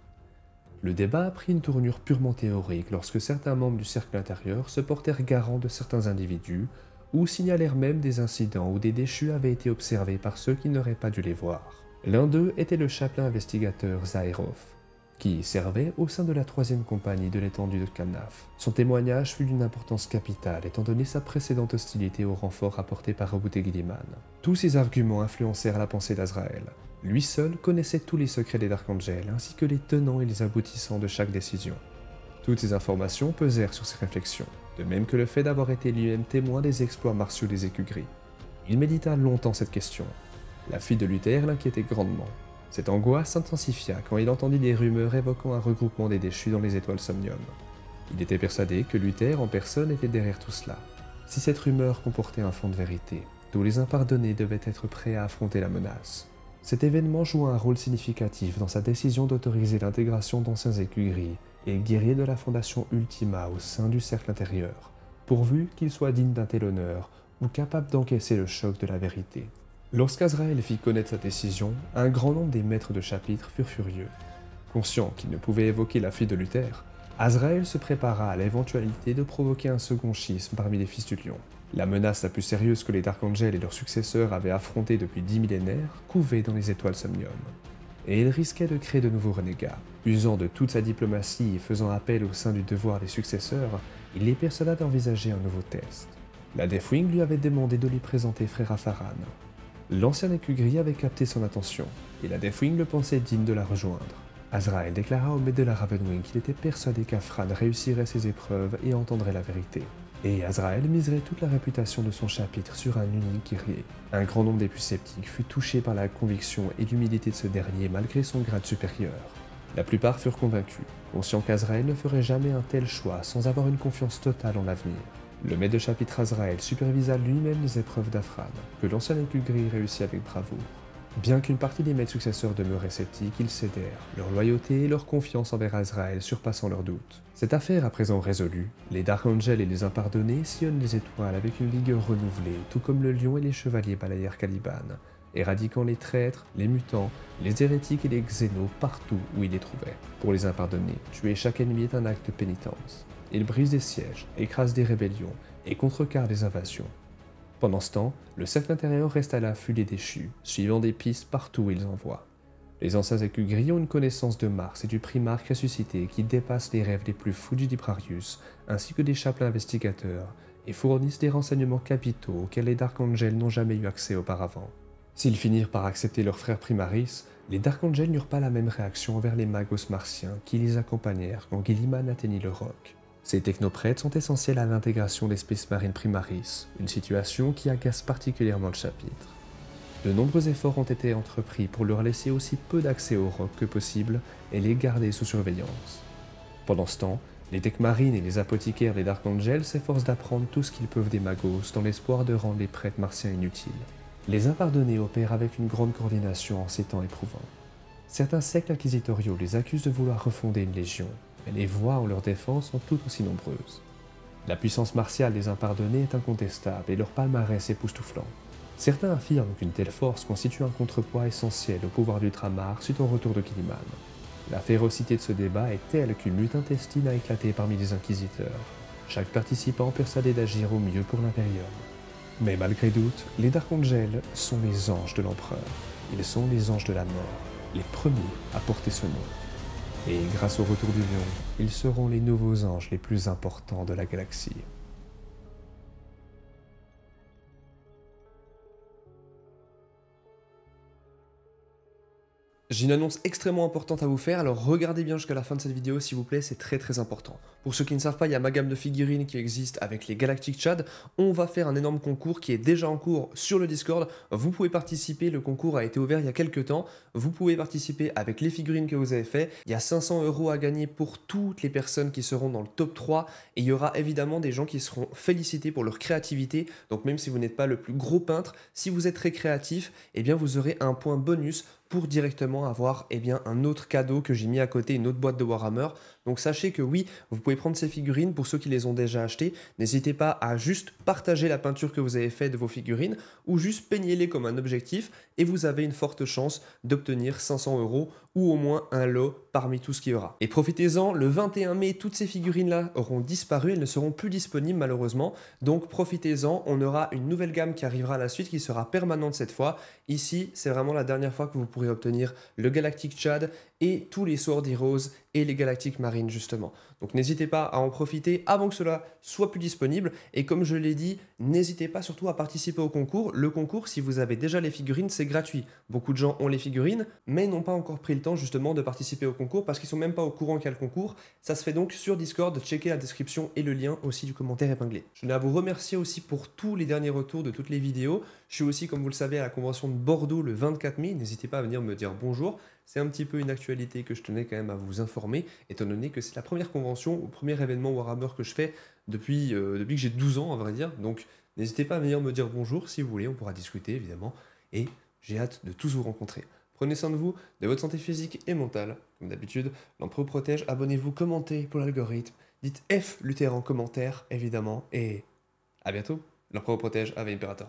Le débat a pris une tournure purement théorique lorsque certains membres du cercle intérieur se portèrent garants de certains individus ou signalèrent même des incidents où des déchus avaient été observés par ceux qui n'auraient pas dû les voir. L'un d'eux était le chapelain investigateur Zaerov, qui servait au sein de la 3e compagnie de l'étendue de Kanaf. Son témoignage fut d'une importance capitale étant donné sa précédente hostilité au renfort apporté par Rabouté Guilliman. Tous ces arguments influencèrent la pensée d'Azraël. Lui seul connaissait tous les secrets des Dark Angels ainsi que les tenants et les aboutissants de chaque décision. Toutes ces informations pesèrent sur ses réflexions, de même que le fait d'avoir été lui-même témoin des exploits martiaux des Écus Gris. Il médita longtemps cette question. La fuite de Luther l'inquiétait grandement. Cette angoisse s'intensifia quand il entendit des rumeurs évoquant un regroupement des déchus dans les étoiles Somnium. Il était persuadé que Luther en personne était derrière tout cela. Si cette rumeur comportait un fond de vérité, tous les impardonnés devaient être prêts à affronter la menace. Cet événement joua un rôle significatif dans sa décision d'autoriser l'intégration d'anciens Écus Gris et guerriers de la Fondation Ultima au sein du cercle intérieur, pourvu qu'ils soient dignes d'un tel honneur ou capables d'encaisser le choc de la vérité. Lorsqu'Azraël fit connaître sa décision, un grand nombre des maîtres de chapitre furent furieux. Conscient qu'il ne pouvait évoquer la fuite de Luther, Azraël se prépara à l'éventualité de provoquer un second schisme parmi les fils du lion. La menace la plus sérieuse que les Dark Angels et leurs successeurs avaient affrontée depuis 10 millénaires couvait dans les étoiles Somnium. Et il risquait de créer de nouveaux renégats. Usant de toute sa diplomatie et faisant appel au sein du devoir des successeurs, il les persuada d'envisager un nouveau test. La Deathwing lui avait demandé de lui présenter Frère Afaran. L'ancien Écu Gris avait capté son attention, et la Deathwing le pensait digne de la rejoindre. Azraël déclara au maître de la Ravenwing qu'il était persuadé qu'Afran réussirait ses épreuves et entendrait la vérité. Et Azraël miserait toute la réputation de son chapitre sur un unique guerrier. Un grand nombre des plus sceptiques fut touché par la conviction et l'humilité de ce dernier malgré son grade supérieur. La plupart furent convaincus, conscients qu'Azraël ne ferait jamais un tel choix sans avoir une confiance totale en l'avenir. Le maître de chapitre Azraël supervisa lui-même les épreuves d'Afran, que l'ancien Écu Gris réussit avec bravoure. Bien qu'une partie des maîtres successeurs demeuraient sceptiques, ils cédèrent, leur loyauté et leur confiance envers Azraël surpassant leurs doutes. Cette affaire à présent résolue, les Dark Angels et les Impardonnés sillonnent les étoiles avec une vigueur renouvelée, tout comme le lion et les chevaliers balayèrent Caliban, éradiquant les traîtres, les mutants, les hérétiques et les xénos partout où ils les trouvaient. Pour les Impardonnés, tuer chaque ennemi est un acte de pénitence. Ils brisent des sièges, écrasent des rébellions et contrecarrent des invasions. Pendant ce temps, le cercle intérieur reste à l'affût des déchus, suivant des pistes partout où ils envoient. Les anciens Écus Gris ont une connaissance de Mars et du Primarque ressuscité qui dépasse les rêves les plus fous du Librarius, ainsi que des chapelains investigateurs, et fournissent des renseignements capitaux auxquels les Dark Angels n'ont jamais eu accès auparavant. S'ils finirent par accepter leur frère Primaris, les Dark Angels n'eurent pas la même réaction envers les magos martiens qui les accompagnèrent quand Guilliman atteignit le roc. Ces technoprêtres sont essentiels à l'intégration des Space Marines Primaris, une situation qui agace particulièrement le chapitre. De nombreux efforts ont été entrepris pour leur laisser aussi peu d'accès au roc que possible et les garder sous surveillance. Pendant ce temps, les Tech Marines et les apothicaires des Dark Angels s'efforcent d'apprendre tout ce qu'ils peuvent des magos dans l'espoir de rendre les prêtres martiens inutiles. Les Impardonnés opèrent avec une grande coordination en ces temps éprouvants. Certains sectes inquisitoriaux les accusent de vouloir refonder une légion, mais les voix en leur défense sont toutes aussi nombreuses. La puissance martiale des Impardonnés est incontestable et leur palmarès époustouflant. Certains affirment qu'une telle force constitue un contrepoids essentiel au pouvoir d'Ultramar suite au retour de Guilliman. La férocité de ce débat est telle qu'une lutte intestine a éclaté parmi les inquisiteurs, chaque participant persuadé d'agir au mieux pour l'Imperium. Mais malgré doute, les Dark Angels sont les anges de l'Empereur. Ils sont les anges de la mort, les premiers à porter ce nom. Et grâce au retour du lion, ils seront les nouveaux anges les plus importants de la galaxie. J'ai une annonce extrêmement importante à vous faire, alors regardez bien jusqu'à la fin de cette vidéo s'il vous plaît, c'est très important. Pour ceux qui ne savent pas, il y a ma gamme de figurines qui existe avec les Galactic Chad. On va faire un énorme concours qui est déjà en cours sur le Discord. Vous pouvez participer, le concours a été ouvert il y a quelques temps. Vous pouvez participer avec les figurines que vous avez fait. Il y a 500 € à gagner pour toutes les personnes qui seront dans le top 3. Et il y aura évidemment des gens qui seront félicités pour leur créativité. Donc même si vous n'êtes pas le plus gros peintre, si vous êtes très créatif, eh bien vous aurez un point bonus pour directement avoir un autre cadeau que j'ai mis à côté, une autre boîte de Warhammer. Donc sachez que oui, vous pouvez prendre ces figurines, pour ceux qui les ont déjà achetées, n'hésitez pas à juste partager la peinture que vous avez faite de vos figurines, ou juste peignez-les comme un objectif, et vous avez une forte chance d'obtenir 500 € ou au moins un lot parmi tout ce qu'il y aura. Et profitez-en, le 21 mai, toutes ces figurines-là auront disparu, elles ne seront plus disponibles malheureusement, donc profitez-en, on aura une nouvelle gamme qui arrivera à la suite, qui sera permanente cette fois. Ici, c'est vraiment la dernière fois que vous pourrez obtenir le Galactic Chad et tous les Sword Heroes et les Galactic Marines justement. Donc n'hésitez pas à en profiter avant que cela soit plus disponible, et comme je l'ai dit, n'hésitez pas surtout à participer au concours. Le concours, si vous avez déjà les figurines, c'est gratuit. Beaucoup de gens ont les figurines, mais n'ont pas encore pris le temps justement de participer au concours parce qu'ils sont même pas au courant qu'il y a le concours. Ça se fait donc sur Discord, checkez la description et le lien aussi du commentaire épinglé. Je tenais à vous remercier aussi pour tous les derniers retours de toutes les vidéos. Je suis aussi, comme vous le savez, à la convention de Bordeaux le 24 mai, n'hésitez pas à venir me dire bonjour. C'est un petit peu une actualité que je tenais quand même à vous informer, étant donné que c'est la première convention ou premier événement Warhammer que je fais depuis que j'ai 12 ans à vrai dire. Donc n'hésitez pas à venir me dire bonjour si vous voulez, on pourra discuter évidemment. Et j'ai hâte de tous vous rencontrer. Prenez soin de vous, de votre santé physique et mentale. Comme d'habitude, l'Empereur protège, abonnez-vous, commentez pour l'algorithme. Dites F Luther en commentaire, évidemment. Et à bientôt. L'Empereur protège, Ave Imperator.